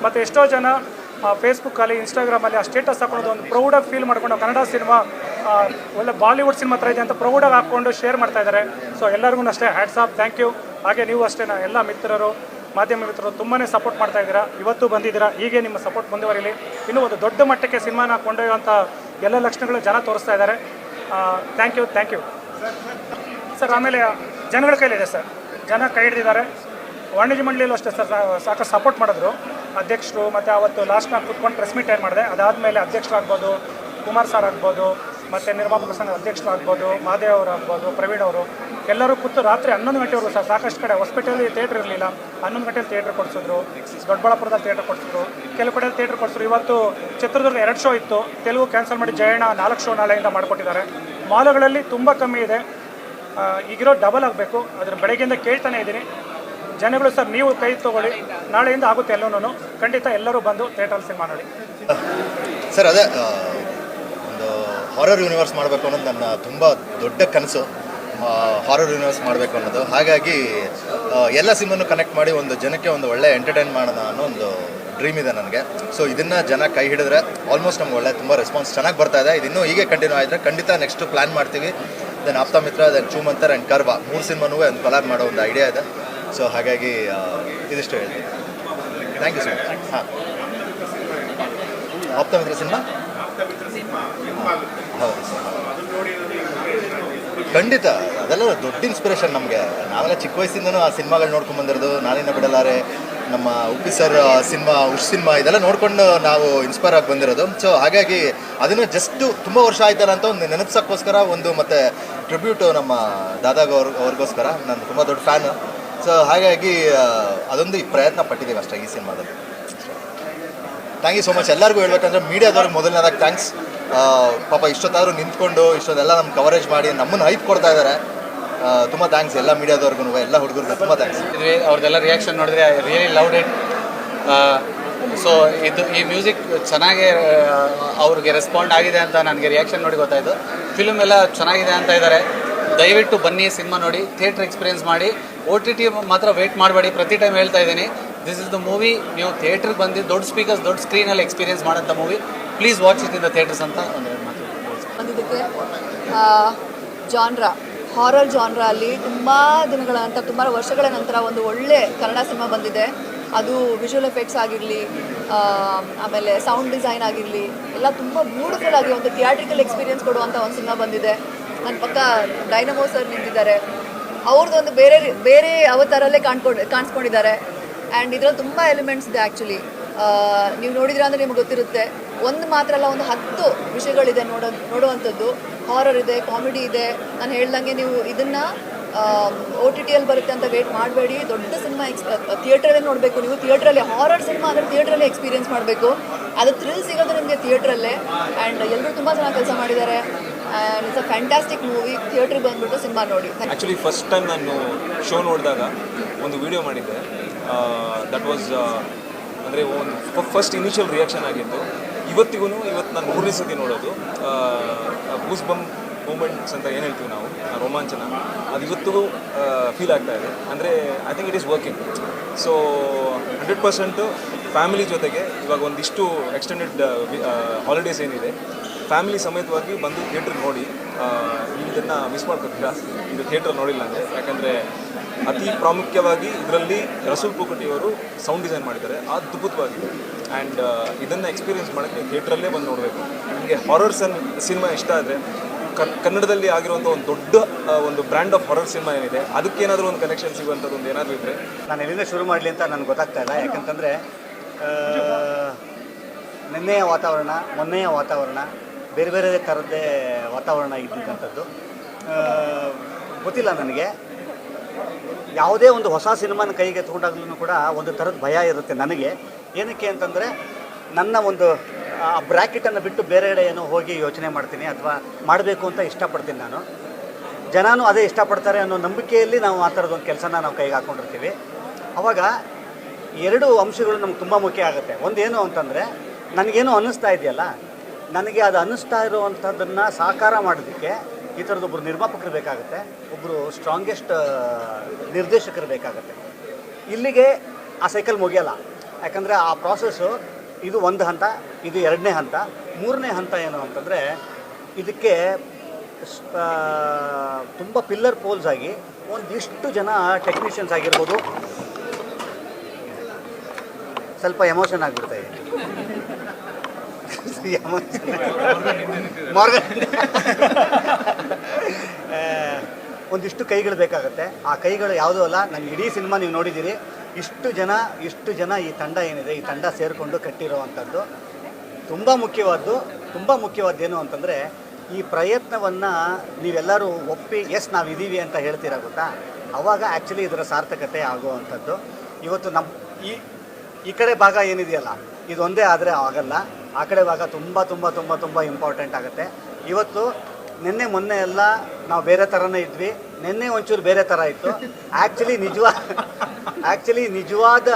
ಮತ್ತು ಎಷ್ಟೋ ಜನ ಫೇಸ್ಬುಕ್ಕಲ್ಲಿ, ಇನ್ಸ್ಟಾಗ್ರಾಮಲ್ಲಿ ಆ ಸ್ಟೇಟಸ್ ಹಾಕೊಂಡು ಒಂದು ಪ್ರೌಡಾಗಿ ಫೀಲ್ ಮಾಡಿಕೊಂಡು ಕನ್ನಡ ಸಿನಿಮಾ ಒಳ್ಳೆ ಬಾಲಿವುಡ್ ಸಿನಿಮಾ ಥರ ಇದೆ ಅಂತ ಪ್ರೌಡಾಗಿ ಹಾಕ್ಕೊಂಡು ಶೇರ್ ಮಾಡ್ತಾ ಇದ್ದಾರೆ. ಸೊ ಎಲ್ಲರಿಗೂ ಅಷ್ಟೇ ಹ್ಯಾಟ್ಸ್ ಆಫ್, ಥ್ಯಾಂಕ್ ಯು. ಹಾಗೆ ನೀವು ಅಷ್ಟೇ ಎಲ್ಲ ಮಿತ್ರರು, ಮಾಧ್ಯಮ ಮಿತ್ರರು ತುಂಬಾ ಸಪೋರ್ಟ್ ಮಾಡ್ತಾ ಇದ್ದೀರಾ, ಇವತ್ತು ಬಂದಿದ್ದೀರಾ. ಹೀಗೆ ನಿಮ್ಮ ಸಪೋರ್ಟ್ ಮುಂದುವರಿಲಿ. ಇನ್ನೂ ಒಂದು ದೊಡ್ಡ ಮಟ್ಟಕ್ಕೆ ಸಿನಿಮಾನ ಕೊಂಡೊಯ್ಯುವಂಥ ಎಲ್ಲ ಲಕ್ಷಣಗಳು ಜನ ತೋರಿಸ್ತಾ ಇದ್ದಾರೆ. Thank you sir. ಆಮೇಲೆ ಜನಗಳ ಕೈಲಿದೆ ಸರ್, ಜನ ಕೈ ಹಿಡಿದಿದ್ದಾರೆ. ವಾಣಿಜ್ಯ ಮಂಡಳಿಯಲ್ಲೂ ಅಷ್ಟೇ ಸರ್ ಸಾಕಷ್ಟು ಸಪೋರ್ಟ್ ಮಾಡಿದ್ರು ಅಧ್ಯಕ್ಷರು. ಮತ್ತು ಅವತ್ತು ಲಾಸ್ಟ್ ನಾನು ಕೂತ್ಕೊಂಡು ಪ್ರೆಸ್ ಮೀಟ್ ಏನು ಮಾಡಿದೆ, ಅದಾದಮೇಲೆ ಅಧ್ಯಕ್ಷರಾಗ್ಬೋದು, ಕುಮಾರ್ ಸರ್ ಆಗ್ಬೋದು, ಮತ್ತು ನಿರ್ಮಾಪಕ ಸಂಘ ಅಧ್ಯಕ್ಷರಾಗ್ಬೋದು, ಮಹಾದೇವ್ ಅವರು ಆಗ್ಬೋದು, ಪ್ರವೀಣ್ ಅವರು ಎಲ್ಲರೂ ಕೂತು ರಾತ್ರಿ 11 ಗಂಟೆವರೆಗೂ ಸರ್ ಸಾಕಷ್ಟು ಕಡೆ ಹೊಸಪೇಟೆಯಲ್ಲಿ ಥಿಯೇಟ್ರ್ ಇರಲಿಲ್ಲ, 11 ಗಂಟೆಯಲ್ಲಿ ಥಿಯೇಟ್ರ್ ಕೊಡಿಸಿದ್ರು. ದೊಡ್ಡಬಳ್ಳಾಪುರದಲ್ಲಿ ಥಿಯೇಟ್ರ್ ಕೊಡಿಸಿದ್ರು, ಕೆಲವು ಕಡೆಯಲ್ಲಿ ಥಿಯೇಟ್ರ್ ಕೊಡಿಸಿದ್ರು. ಇವತ್ತು ಚಿತ್ರದುರ್ಗ 2 ಶೋ ಇತ್ತು, ತೆಲುಗು ಕ್ಯಾನ್ಸಲ್ ಮಾಡಿ ಜಯಣ್ಣ 4 ಶೋ ನಾಳೆಯಿಂದ ಮಾಡಿಕೊಟ್ಟಿದ್ದಾರೆ. ಮಾಲ್ಗಳಲ್ಲಿ ತುಂಬ ಕಮ್ಮಿ ಇದೆ, ಈಗಿರೋ ಡಬಲ್ ಆಗಬೇಕು. ಅದರ ಬೆಳಗ್ಗೆಯಿಂದ ಕೇಳ್ತಾನೆ ಇದ್ದೀನಿ ಜನಗಳು. ಸರ್ ನೀವು ಕೈ ತೊಗೊಳ್ಳಿ, ನಾಳೆಯಿಂದ ಆಗುತ್ತೆ ಎಲ್ಲನೂ. ಖಂಡಿತ ಎಲ್ಲರೂ ಬಂದು ಥಿಯೇಟ್ರಲ್ಲಿ ಸಿನಿಮಾ ನೋಡಿ. ಸರ್ ಅದೇ ಒಂದು ಹಾರರ್ ಯೂನಿವರ್ಸ್ ಮಾಡಬೇಕು ಅನ್ನೋದು ನನ್ನ ತುಂಬ ದೊಡ್ಡ ಕನಸು, ಹಾರರ್ ಯೂನಿವರ್ಸ್ ಮಾಡಬೇಕು ಅನ್ನೋದು. ಹಾಗಾಗಿ ಎಲ್ಲ ಸಿನಿಮಾನು ಕನೆಕ್ಟ್ ಮಾಡಿ ಒಂದು ಜನಕ್ಕೆ ಒಂದು ಒಳ್ಳೆ ಎಂಟರ್ಟೈನ್ ಮಾಡೋಣ ಅನ್ನೋ ಒಂದು ಡ್ರೀಮ್ ಇದೆ ನನಗೆ. ಸೊ ಇದನ್ನು ಜನ ಕೈ ಹಿಡಿದ್ರೆ ಆಲ್ಮೋಸ್ಟ್ ನಮ್ಗೆ ಒಳ್ಳೆ ತುಂಬ ರೆಸ್ಪಾನ್ಸ್ ಚೆನ್ನಾಗಿ ಬರ್ತಾ ಇದೆ. ಇದು ಇನ್ನೂ ಹೀಗೆ ಕಂಟಿನ್ಯೂ ಆದರೆ ಖಂಡಿತ ನೆಕ್ಸ್ಟ್ ಪ್ಲ್ಯಾನ್ ಮಾಡ್ತೀವಿ. Then Apthamitra, then Choomantar and Karva 3 ಸಿನಿಮಾನೂ ಒಂದು ಕೊಲಾಬ್ ಮಾಡೋ ಒಂದು ಐಡಿಯಾ ಇದೆ. ಸೊ ಹಾಗಾಗಿ ಇದಿಷ್ಟು ಹೇಳ್ತೀನಿ. Thank you so much. ಹಾಂ, ಆಪ್ತಮಿತ್ರ ಸಿನಿಮಾ ಹೌದು ಸರ್, ಖಂಡಿತ ಅದೆಲ್ಲ ದೊಡ್ಡ ಇನ್ಸ್ಪಿರೇಷನ್ ನಮಗೆ. ನಾವೆಲ್ಲ ಚಿಕ್ಕ ವಯಸ್ಸಿಂದನೂ ಆ ಸಿನಿಮಾಗಳು ನೋಡ್ಕೊಂಡು ಬಂದಿರೋದು. ನಾನಿನ್ನ ಬಿಡಲಾರೆ, ನಮ್ಮ ಉಪ್ಪಿ ಸರ್ ಸಿನಿಮಾ, ಉಷ್ ಸಿನಿಮಾ ಇದೆಲ್ಲ ನೋಡಿಕೊಂಡು ನಾವು ಇನ್ಸ್ಪೈರ್ ಆಗಿ ಬಂದಿರೋದು. ಸೊ ಹಾಗಾಗಿ ಅದನ್ನು ಜಸ್ಟು ತುಂಬ ವರ್ಷ ಆಯ್ತಲ್ಲ ಅಂತ ಒಂದು ನೆನಪಿಸೋಕ್ಕೋಸ್ಕರ ಒಂದು ಮತ್ತು ಟ್ರಿಬ್ಯೂಟು ನಮ್ಮ ದಾದಾಗ ಅವ್ರಿಗೋಸ್ಕರ. ನಾನು ತುಂಬ ದೊಡ್ಡ ಫ್ಯಾನು. ಸೊ ಹಾಗಾಗಿ ಅದೊಂದು ಪ್ರಯತ್ನ ಪಟ್ಟಿದ್ದೀವಿ ಅಷ್ಟೇ ಈ ಸಿನಿಮಾದಲ್ಲಿ. Thank you so much. ಎಲ್ಲರಿಗೂ ಹೇಳ್ಬೇಕಂದ್ರೆ ಮೀಡಿಯಾದವ್ರಿಗೆ ಮೊದಲನೇದಾಗಿ ಥ್ಯಾಂಕ್ಸ್. ಪಾಪ ಇಷ್ಟೊತ್ತಾದರೂ ನಿಂತ್ಕೊಂಡು ಇಷ್ಟೊಂದೆಲ್ಲ ನಮ್ಮ ಕವರೇಜ್ ಮಾಡಿ ನಮ್ಮನ್ನು ಹೈಪ್ ಕೊಡ್ತಾ ಇದ್ದಾರೆ. ತುಂಬ ಥ್ಯಾಂಕ್ಸ್ ಎಲ್ಲ ಮೀಡಿಯಾದವ್ರಿಗೂ, ಎಲ್ಲ ಹುಡುಗರಿಗೂ ತುಂಬ ಥ್ಯಾಂಕ್ಸ್. ಅವ್ರದ್ದೆಲ್ಲ ರಿಯಾಕ್ಷನ್ ನೋಡಿದ್ರೆ I really loved it. So ಈ ಮ್ಯೂಸಿಕ್ ಚೆನ್ನಾಗಿ ಅವ್ರಿಗೆ ರೆಸ್ಪಾಂಡ್ ಆಗಿದೆ ಅಂತ ನನಗೆ ರಿಯಾಕ್ಷನ್ ನೋಡಿ ಗೊತ್ತಾಯಿತು. ಫಿಲ್ಮ್ ಎಲ್ಲ ಚೆನ್ನಾಗಿದೆ ಅಂತ ಇದ್ದಾರೆ. ದಯವಿಟ್ಟು ಬನ್ನಿ, ಸಿನಿಮಾ ನೋಡಿ, ಥಿಯೇಟ್ರ್ ಎಕ್ಸ್ಪೀರಿಯನ್ಸ್ ಮಾಡಿ. OTT ಮಾತ್ರ ವೆಯ್ಟ್ ಮಾಡಬೇಡಿ. ಪ್ರತಿ ಟೈಮ್ ಹೇಳ್ತಾ ಇದ್ದೀನಿ, ದಿಸ್ ಇಸ್ ದ ಮೂವಿ. ನೀವು ಥಿಯೇಟ್ರಿಗೆ ಬಂದು ದೊಡ್ಡ ಸ್ಪೀಕರ್ಸ್, ದೊಡ್ಡ ಸ್ಕ್ರೀನಲ್ಲಿ ಎಕ್ಸ್ಪೀರಿಯನ್ಸ್ ಮಾಡೋಂಥ movie. Please watch it in the theatres ಅಂತ ಒಂದೆರಡು ಮಾತು ಬಂದಿದ್ದಕ್ಕೆ. ಜಾನ್ರಾ, ಹಾರರ್ ಜಾನ್ರಾ ಅಲ್ಲಿ ತುಂಬ ದಿನಗಳ ನಂತರ, ತುಂಬ ವರ್ಷಗಳ ನಂತರ ಒಂದು ಒಳ್ಳೆ ಕನ್ನಡ ಸಿನಿಮಾ ಬಂದಿದೆ. ಅದು ವಿಜುವಲ್ ಎಫೆಕ್ಟ್ಸ್ ಆಗಿರಲಿ, ಆಮೇಲೆ ಸೌಂಡ್ ಡಿಸೈನ್ ಆಗಿರಲಿ, ಎಲ್ಲ ತುಂಬ ಬ್ಯೂಟಿಫುಲ್ ಆಗಿ ಒಂದು ಥಿಯೇಟ್ರಿಕಲ್ ಎಕ್ಸ್ಪೀರಿಯನ್ಸ್ ಕೊಡುವಂಥ ಒಂದು ಸಿನಿಮಾ ಬಂದಿದೆ. ನನ್ನ ಪಕ್ಕ ಡೈನಮೋ ಸರ್ ನಿಂತಿದ್ದಾರೆ. ಅವ್ರದ್ದು ಒಂದು ಬೇರೆ ಅವತಾರಲ್ಲೇ ಕಾಣಿಸ್ಕೊಂಡಿದ್ದಾರೆ. ಆ್ಯಂಡ್ ಇದರಲ್ಲಿ ತುಂಬ ಎಲಿಮೆಂಟ್ಸ್ ಇದೆ ಆ್ಯಕ್ಚುಲಿ. ನೀವು ನೋಡಿದ್ರೆ ಅಂದರೆ ನಿಮ್ಗೆ ಗೊತ್ತಿರುತ್ತೆ. ಒಂದು ಮಾತ್ರ ಅಲ್ಲ, ಒಂದು 10 ವಿಷಯಗಳಿದೆ ನೋಡುವಂಥದ್ದು. ಹಾರರ್ ಇದೆ, ಕಾಮಿಡಿ ಇದೆ. ನಾನು ಹೇಳ್ದಂಗೆ ನೀವು ಇದನ್ನು OTTಯಲ್ಲಿ ಬರುತ್ತೆ ಅಂತ ವೇಟ್ ಮಾಡಬೇಡಿ. ದೊಡ್ಡ ಸಿನಿಮಾ ಥಿಯೇಟ್ರಲ್ಲೇ ನೋಡಬೇಕು. ನೀವು ಥಿಯೇಟ್ರಲ್ಲಿ ಹಾರರ್ ಸಿನಿಮಾ ಅಂದರೆ ಥಿಯೇಟ್ರಲ್ಲೇ ಎಕ್ಸ್ಪೀರಿಯನ್ಸ್ ಮಾಡಬೇಕು. ಅದು ಥ್ರಿಲ್ ಸಿಗೋದು ನಿಮಗೆ ಥಿಯೇಟ್ರಲ್ಲೇ. ಆ್ಯಂಡ್ ಎಲ್ಲರೂ ತುಂಬ ಚೆನ್ನಾಗಿ ಕೆಲಸ ಮಾಡಿದ್ದಾರೆ. And it's a fantastic movie. ಥಿಯೇಟ್ರಿಗೆ ಬಂದುಬಿಟ್ಟು ಸಿನಿಮಾ ನೋಡಿ. ಆ್ಯಕ್ಚುಲಿ ಫಸ್ಟ್ ಟೈಮ್ ನಾನು ಶೋ ನೋಡಿದಾಗ ಒಂದು ವಿಡಿಯೋ ಮಾಡಿದ್ದೆ. ದಟ್ ವಾಸ್ ಅಂದರೆ ಒಂದು ಫಸ್ಟ್ ಇನಿಷಿಯಲ್ ರಿಯಾಕ್ಷನ್ ಆಗಿತ್ತು. ಇವತ್ತು ನಾನು 3ನೇ ಸತಿ ನೋಡೋದು. ಗೂಸ್ ಬಮ್ ಮೂಮೆಂಟ್ಸ್ ಅಂತ ಏನು ಹೇಳ್ತೀವಿ ನಾವು, ರೋಮಾಂಚನ, ಅದು ಇವತ್ತಿಗೂ ಫೀಲ್ ಆಗ್ತಾ ಇದೆ. ಅಂದರೆ I think it is working. So 100% family ಜೊತೆಗೆ ಇವಾಗ ಒಂದಿಷ್ಟು ಎಕ್ಸ್ಟೆಂಡೆಡ್ ಹಾಲಿಡೇಸ್ ಏನಿದೆ, ಫ್ಯಾಮಿಲಿ ಸಮೇತವಾಗಿ ಬಂದು ಥಿಯೇಟ್ರಿಗೆ ನೋಡಿ. ಇದನ್ನು ಮಿಸ್ ಮಾಡ್ಕೊತೀರಾ ಇದು ಥಿಯೇಟ್ರಲ್ಲಿ ನೋಡಿಲ್ಲ ಅಂದರೆ? ಯಾಕಂದರೆ ಅತಿ ಪ್ರಾಮುಖ್ಯವಾಗಿ ಇದರಲ್ಲಿ ರಸೂಲ್ ಪೂಕಟಿಯವರು ಸೌಂಡ್ ಡಿಸೈನ್ ಮಾಡಿದ್ದಾರೆ, ಅದ್ಭುತವಾಗಿದೆ. ಆ್ಯಂಡ್ ಇದನ್ನು ಎಕ್ಸ್ಪೀರಿಯೆನ್ಸ್ ಮಾಡೋಕ್ಕೆ ಥಿಯೇಟ್ರಲ್ಲೇ ಬಂದು ನೋಡಬೇಕು. ನಿಮಗೆ ಹಾರರ್ ಸಿನಿಮಾ ಇಷ್ಟ ಆದರೆ ಕನ್ನಡದಲ್ಲಿ ಆಗಿರುವಂಥ ಒಂದು ದೊಡ್ಡ ಒಂದು ಬ್ರ್ಯಾಂಡ್ ಆಫ್ ಹಾರರ್ ಸಿನಿಮಾ ಏನಿದೆ, ಅದಕ್ಕೇನಾದರೂ ಒಂದು ಕನೆಕ್ಷನ್ ಸಿಗುವಂಥದ್ದು ಒಂದು ಏನಾದರೂ ಇದ್ದರೆ. ನಾನು ಎಲ್ಲಿಂದ ಶುರು ಮಾಡಲಿ ಅಂತ ನನಗೆ ಗೊತ್ತಾಗ್ತಾ ಇಲ್ಲ. ಯಾಕಂತಂದರೆ ನಿನ್ನೆಯ ವಾತಾವರಣ, ಮೊನ್ನೆಯ ವಾತಾವರಣ ಬೇರೆ ಬೇರೆ ಥರದ್ದೇ ವಾತಾವರಣ ಇದ್ದಂಥದ್ದು. ಗೊತ್ತಿಲ್ಲ ನನಗೆ. ಯಾವುದೇ ಒಂದು ಹೊಸ ಸಿನಿಮಾನ ಕೈಗೆ ತೊಗೊಂಡಾಗ್ಲೂ ಕೂಡ ಒಂದು ಥರದ ಭಯ ಇರುತ್ತೆ ನನಗೆ. ಏನಕ್ಕೆ ಅಂತಂದರೆ ನನ್ನ ಒಂದು ಬ್ರ್ಯಾಕೆಟನ್ನು ಬಿಟ್ಟು ಬೇರೆಡೆ ಏನೋ ಹೋಗಿ ಯೋಚನೆ ಮಾಡ್ತೀನಿ ಅಥವಾ ಮಾಡಬೇಕು ಅಂತ ಇಷ್ಟಪಡ್ತೀನಿ ನಾನು. ಜನನೂ ಅದೇ ಇಷ್ಟಪಡ್ತಾರೆ ಅನ್ನೋ ನಂಬಿಕೆಯಲ್ಲಿ ನಾವು ಆ ಥರದೊಂದು ಕೆಲಸನ ನಾವು ಕೈಗೆ ಹಾಕ್ಕೊಂಡಿರ್ತೀವಿ. ಆವಾಗ ಎರಡು ಅಂಶಗಳು ನಮ್ಗೆ ತುಂಬ ಮುಖ್ಯ ಆಗುತ್ತೆ. ಒಂದೇನು ಅಂತಂದರೆ ನನಗೇನು ಅನ್ನಿಸ್ತಾ ಇದೆಯಲ್ಲ, ನನಗೆ ಅದು ಅನ್ನಿಸ್ತಾ ಇರುವಂಥದ್ದನ್ನು ಸಾಕಾರ ಮಾಡೋದಕ್ಕೆ ಈ ಥರದೊಬ್ಬರು ನಿರ್ಮಾಪಕರು ಬೇಕಾಗುತ್ತೆ, ಒಬ್ಬರು ಸ್ಟ್ರಾಂಗೆಸ್ಟ್ ನಿರ್ದೇಶಕರು ಬೇಕಾಗುತ್ತೆ. ಇಲ್ಲಿಗೆ ಆ ಸೈಕಲ್ ಮುಗಿಯಲ್ಲ. ಯಾಕಂದರೆ ಆ ಪ್ರಾಸೆಸ್ಸು ಇದು ಒಂದು ಹಂತ, ಇದು ಎರಡನೇ ಹಂತ. ಮೂರನೇ ಹಂತ ಏನು ಅಂತಂದರೆ ಇದಕ್ಕೆ ತುಂಬ ಪಿಲ್ಲರ್ ಪೋಲ್ಸ್ ಆಗಿ ಒಂದಿಷ್ಟು ಜನ ಟೆಕ್ನಿಷಿಯನ್ಸ್ ಆಗಿರ್ಬೋದು. ಸ್ವಲ್ಪ ಎಮೋಷನ್ ಆಗಿಬಿಡ್ತಾ ಇದೆ. ಒಂದಿಷ್ಟು ಕೈಗಳು ಬೇಕಾಗುತ್ತೆ. ಆ ಕೈಗಳು ಯಾವುದೂ ಅಲ್ಲ, ನನ್ನ ಇಡೀ ಸಿನಿಮಾ ನೀವು ನೋಡಿದ್ದೀರಿ. ಇಷ್ಟು ಜನ ಈ ತಂಡ ಏನಿದೆ, ಈ ತಂಡ ಸೇರಿಕೊಂಡು ಕಟ್ಟಿರೋವಂಥದ್ದು ತುಂಬ ಮುಖ್ಯವಾದ್ದೇನು ಅಂತಂದರೆ ಈ ಪ್ರಯತ್ನವನ್ನು ನೀವೆಲ್ಲರೂ ಒಪ್ಪಿ ಎಸ್ ನಾವಿದ್ದೀವಿ ಅಂತ ಹೇಳ್ತೀರಾ ಗೊತ್ತಾ, ಆವಾಗ ಆ್ಯಕ್ಚುಲಿ ಇದರ ಸಾರ್ಥಕತೆ ಆಗುವಂಥದ್ದು. ಇವತ್ತು ನಮ್ಮ ಈ ಕಡೆ ಭಾಗ ಏನಿದೆಯಲ್ಲ ಇದೊಂದೇ ಆದರೆ ಆಗಲ್ಲ, ಆ ಕಡೆ ಭಾಗ ತುಂಬ ಇಂಪಾರ್ಟೆಂಟ್ ಆಗುತ್ತೆ. ಇವತ್ತು ಮೊನ್ನೆ ಎಲ್ಲ ನಾವು ಬೇರೆ ಥರನೇ ಇದ್ವಿ. ನಿನ್ನೆ ಒಂಚೂರು ಬೇರೆ ಥರ ಇತ್ತು. ಆ್ಯಕ್ಚುಲಿ ನಿಜವಾದ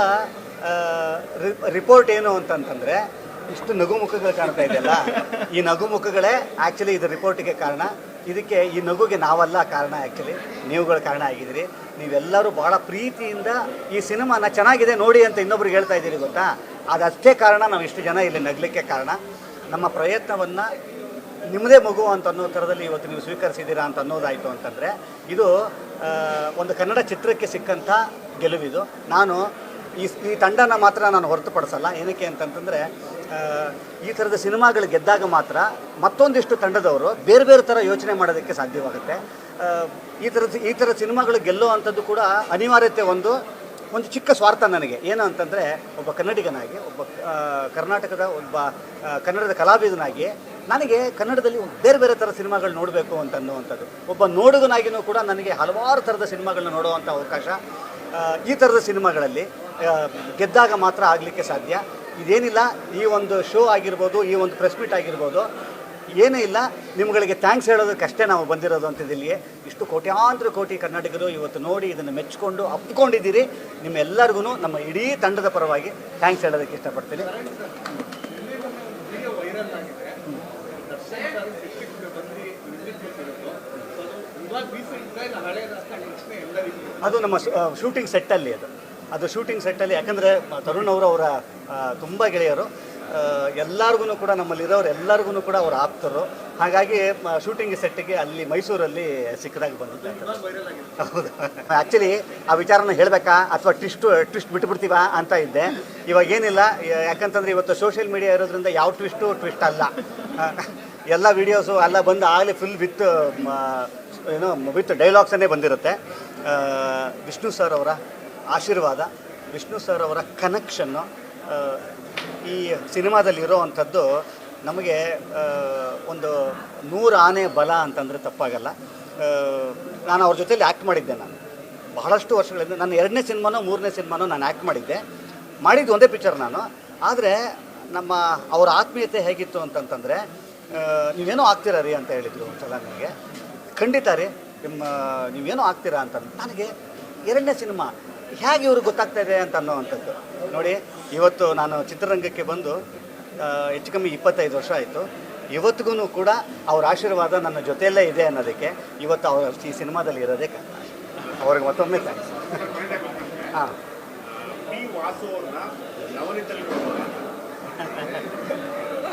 ರಿಪೋರ್ಟ್ ಏನು ಅಂತಂತಂದರೆ ಇಷ್ಟು ನಗುಮುಖಗಳು ಕಾಣ್ತಾ ಇದೆಯಲ್ಲ, ಈ ನಗುಮುಖಗಳೇ ಆ್ಯಕ್ಚುಲಿ ಇದು ರಿಪೋರ್ಟಿಗೆ ಕಾರಣ. ಇದಕ್ಕೆ ಈ ನಗುಗೆ ನಾವಲ್ಲ ಕಾರಣ, ಆ್ಯಕ್ಚುಲಿ ನೀವುಗಳು ಕಾರಣ ಆಗಿದ್ದೀರಿ. ನೀವೆಲ್ಲರೂ ಭಾಳ ಪ್ರೀತಿಯಿಂದ ಈ ಸಿನಿಮಾನ ಚೆನ್ನಾಗಿದೆ ನೋಡಿ ಅಂತ ಇನ್ನೊಬ್ರಿಗೆ ಹೇಳ್ತಾ ಇದ್ದೀರಿ ಗೊತ್ತಾ, ಅದಷ್ಟೇ ಕಾರಣ ನಾವು ಇಷ್ಟು ಜನ ಇಲ್ಲಿ ನಗಲಿಕ್ಕೆ ಕಾರಣ. ನಮ್ಮ ಪ್ರಯತ್ನವನ್ನು ನಿಮ್ಮದೇ ಮಗು ಅಂತ ಅನ್ನೋ ಥರದಲ್ಲಿ ಇವತ್ತು ನೀವು ಸ್ವೀಕರಿಸಿದ್ದೀರಾ ಅಂತ ಅನ್ನೋದಾಯಿತು ಅಂತಂದರೆ ಇದು ಒಂದು ಕನ್ನಡ ಚಿತ್ರಕ್ಕೆ ಸಿಕ್ಕಂಥ ಗೆಲುವಿದು. ನಾನು ಈ ತಂಡನ ಮಾತ್ರ ನಾನು ಹೊರತುಪಡಿಸಲ್ಲ. ಏನಕ್ಕೆ ಅಂತಂತಂದರೆ ಈ ಥರದ ಸಿನಿಮಾಗಳು ಗೆದ್ದಾಗ ಮಾತ್ರ ಮತ್ತೊಂದಿಷ್ಟು ತಂಡದವರು ಬೇರೆ ಬೇರೆ ಥರ ಯೋಚನೆ ಮಾಡೋದಕ್ಕೆ ಸಾಧ್ಯವಾಗುತ್ತೆ. ಈ ಥರ ಸಿನಿಮಾಗಳು ಗೆಲ್ಲೋ ಅಂಥದ್ದು ಕೂಡ ಅನಿವಾರ್ಯತೆ ಒಂದು ಚಿಕ್ಕ ಸ್ವಾರ್ಥ ನನಗೆ. ಏನು ಅಂತಂದರೆ ಒಬ್ಬ ಕನ್ನಡಿಗನಾಗಿ, ಒಬ್ಬ ಕರ್ನಾಟಕದ ಕನ್ನಡದ ಕಲಾವಿದನಾಗಿ ನನಗೆ ಕನ್ನಡದಲ್ಲಿ ಬೇರೆ ಬೇರೆ ಥರ ಸಿನಿಮಾಗಳು ನೋಡಬೇಕು ಅಂತನ್ನುವಂಥದ್ದು. ಒಬ್ಬ ನೋಡುಗನಾಗಿಯೂ ಕೂಡ ನನಗೆ ಹಲವಾರು ಥರದ ಸಿನಿಮಾಗಳನ್ನ ನೋಡುವಂಥ ಅವಕಾಶ ಈ ಥರದ ಸಿನಿಮಾಗಳಲ್ಲಿ ಗೆದ್ದಾಗ ಮಾತ್ರ ಆಗಲಿಕ್ಕೆ ಸಾಧ್ಯ. ಇದೇನಿಲ್ಲ, ಈ ಒಂದು ಶೋ ಆಗಿರ್ಬೋದು, ಈ ಒಂದು ಪ್ರೆಸ್ ಮೀಟ್ ಆಗಿರ್ಬೋದು, ಏನೇ ಇಲ್ಲ, ನಿಮ್ಗಳಿಗೆ ಥ್ಯಾಂಕ್ಸ್ ಹೇಳೋದಕ್ಕಷ್ಟೇ ನಾವು ಬಂದಿರೋದು ಅಂತಿದ್ದಿಲ್ಲಿಗೆ. ಇಷ್ಟು ಕೋಟ್ಯಾಂತರ ಕೋಟಿ ಕನ್ನಡಿಗರು ಇವತ್ತು ನೋಡಿ ಇದನ್ನು ಮೆಚ್ಚಿಕೊಂಡು ಅಪ್ಪಿಕೊಂಡಿದ್ದೀರಿ. ನಿಮ್ಮೆಲ್ಲರಿಗೂ ನಮ್ಮ ಇಡೀ ತಂಡದ ಪರವಾಗಿ ಥ್ಯಾಂಕ್ಸ್ ಹೇಳೋದಕ್ಕೆ ಇಷ್ಟಪಡ್ತೀನಿ. ಅದು ನಮ್ಮ ಶೂಟಿಂಗ್ ಸೆಟ್ಟಲ್ಲಿ ಅದು ಶೂಟಿಂಗ್ ಸೆಟ್ಟಲ್ಲಿ. ಯಾಕಂದರೆ ತರುಣ್ ಅವರು ಅವರ ತುಂಬ ಗೆಳೆಯರು, ಎಲ್ಲರಿಗೂ ಕೂಡ ನಮ್ಮಲ್ಲಿರೋರು ಎಲ್ಲರಿಗೂ ಕೂಡ ಅವರ ಆಪ್ತರು. ಹಾಗಾಗಿ ಶೂಟಿಂಗ್ ಸೆಟ್ಟಿಗೆ ಅಲ್ಲಿ ಮೈಸೂರಲ್ಲಿ ಸಿಕ್ಕದಾಗಿ ಬಂದಿದ್ದೆ. ಹೌದು, ಆ್ಯಕ್ಚುಲಿ ಆ ವಿಚಾರನ ಹೇಳಬೇಕಾ ಅಥವಾ ಟ್ವಿಸ್ಟ್ ಬಿಟ್ಬಿಡ್ತೀವಾ ಅಂತ ಇದ್ದೆ. ಇವಾಗ ಏನಿಲ್ಲ, ಯಾಕಂತಂದರೆ ಇವತ್ತು ಸೋಷಿಯಲ್ ಮೀಡಿಯಾ ಇರೋದ್ರಿಂದ ಯಾವ ಟ್ವಿಸ್ಟ್ ಅಲ್ಲ. ಎಲ್ಲ ವೀಡಿಯೋಸು ಎಲ್ಲ ಬಂದು ಆಗಲೇ ಫುಲ್ ವಿತ್ ಡೈಲಾಗ್ಸನ್ನೇ ಬಂದಿರುತ್ತೆ. ವಿಷ್ಣು ಸರ್ ಅವರ ಆಶೀರ್ವಾದ, ವಿಷ್ಣು ಸರ್ ಅವರ ಕನೆಕ್ಷನ್ನು ಈ ಸಿನಿಮಾದಲ್ಲಿ ಇರೋವಂಥದ್ದು ನಮಗೆ ಒಂದು 100 ಆನೆ ಬಲ ಅಂತಂದರೆ ತಪ್ಪಾಗಲ್ಲ. ನಾನು ಅವ್ರ ಜೊತೆಲಿ ಆ್ಯಕ್ಟ್ ಮಾಡಿದ್ದೆ. ನಾನು ಬಹಳಷ್ಟು ವರ್ಷಗಳಿಂದ ನನ್ನ 2ನೇ ಸಿನಿಮಾನೋ 3ನೇ ಸಿನಿಮಾನೋ ನಾನು ಆ್ಯಕ್ಟ್ ಮಾಡಿದ್ದು ಒಂದೇ ಪಿಕ್ಚರ್ ನಾನು. ಆದರೆ ಅವರ ಆತ್ಮೀಯತೆ ಹೇಗಿತ್ತು ಅಂತಂತಂದರೆ, ನೀವೇನೋ ಆಗ್ತೀರಾ ರೀ ಅಂತ ಹೇಳಿದರು ಒಂದ್ಸಲ ನನಗೆ. ಖಂಡಿತ ರೀ, ನೀವೇನೋ ಆಗ್ತೀರಾ ಅಂತ. ನನಗೆ 2ನೇ ಸಿನಿಮಾ ಹೇಗೆ ಇವ್ರಿಗೆ ಗೊತ್ತಾಗ್ತಾ ಇದೆ ಅಂತ ಅನ್ನೋವಂಥದ್ದು. ನೋಡಿ, ಇವತ್ತು ನಾನು ಚಿತ್ರರಂಗಕ್ಕೆ ಬಂದು ಹೆಚ್ಚು ಕಮ್ಮಿ 25 ವರ್ಷ ಆಯಿತು. ಇವತ್ತಿಗೂ ಕೂಡ ಅವ್ರ ಆಶೀರ್ವಾದ ನನ್ನ ಜೊತೆಯಲ್ಲೇ ಇದೆ ಅನ್ನೋದಕ್ಕೆ ಇವತ್ತು ಅವ್ರು ಈ ಸಿನಿಮಾದಲ್ಲಿ ಇರೋದೇ ಕಾರಣ. ಅವ್ರಿಗೆ ಮತ್ತೊಮ್ಮೆ ಥ್ಯಾಂಕ್ಸ್. ಹಾಂ,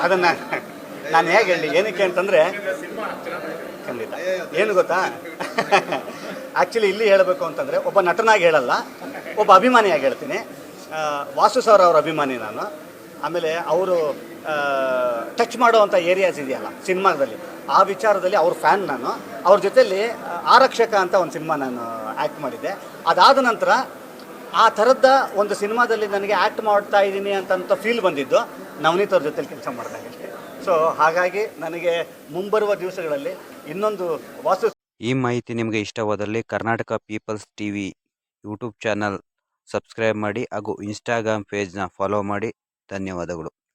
ಅದನ್ನು ನಾನು ಹೇಗೆ ಹೇಳಿ, ಏನಕ್ಕೆ ಅಂತಂದರೆ ಖಂಡಿತ ಏನು ಗೊತ್ತಾ, ಆ್ಯಕ್ಚುಲಿ ಇಲ್ಲಿ ಹೇಳಬೇಕು ಅಂತಂದರೆ ಒಬ್ಬ ನಟನಾಗಿ ಹೇಳಲ್ಲ, ಒಬ್ಬ ಅಭಿಮಾನಿಯಾಗಿ ಹೇಳ್ತೀನಿ. ವಾಸು ಸರ್ ಅವರ ಅಭಿಮಾನಿ ನಾನು. ಆಮೇಲೆ ಅವರು ಟಚ್ ಮಾಡೋವಂಥ ಏರಿಯಾಸ್ ಇದೆಯಲ್ಲ ಸಿನಿಮಾದಲ್ಲಿ, ಆ ವಿಚಾರದಲ್ಲಿ ಅವ್ರ ಫ್ಯಾನ್ ನಾನು. ಅವ್ರ ಜೊತೆಯಲ್ಲಿ ಆರಕ್ಷಕ ಅಂತ ಒಂದು ಸಿನಿಮಾ ನಾನು ಆ್ಯಕ್ಟ್ ಮಾಡಿದ್ದೆ. ಅದಾದ ನಂತರ ಆ ಥರದ ಒಂದು ಸಿನಿಮಾದಲ್ಲಿ ನನಗೆ ಆ್ಯಕ್ಟ್ ಮಾಡ್ತಾ ಇದ್ದೀನಿ ಅಂತ ಫೀಲ್ ಬಂದಿದ್ದು ನವನೀತ್ ಅವ್ರ ಜೊತೆಲಿ ಕೆಲಸ ಮಾಡಿದಾಗ ಅಷ್ಟೇ. ಸೊ ಹಾಗಾಗಿ ನನಗೆ ಮುಂಬರುವ ದಿವಸಗಳಲ್ಲಿ ಇನ್ನೊಂದು ವಾಸು ಈ ಮಾಹಿತಿ ನಿಮಗೆ ಇಷ್ಟವಾದಲ್ಲಿ Karnataka people's TV YouTube channel subscribe ಮಾಡಿ ಹಾಗೂ ಇನ್ಸ್ಟಾಗ್ರಾಮ್ ಪೇಜ್ನ ಫಾಲೋ ಮಾಡಿ. ಧನ್ಯವಾದಗಳು.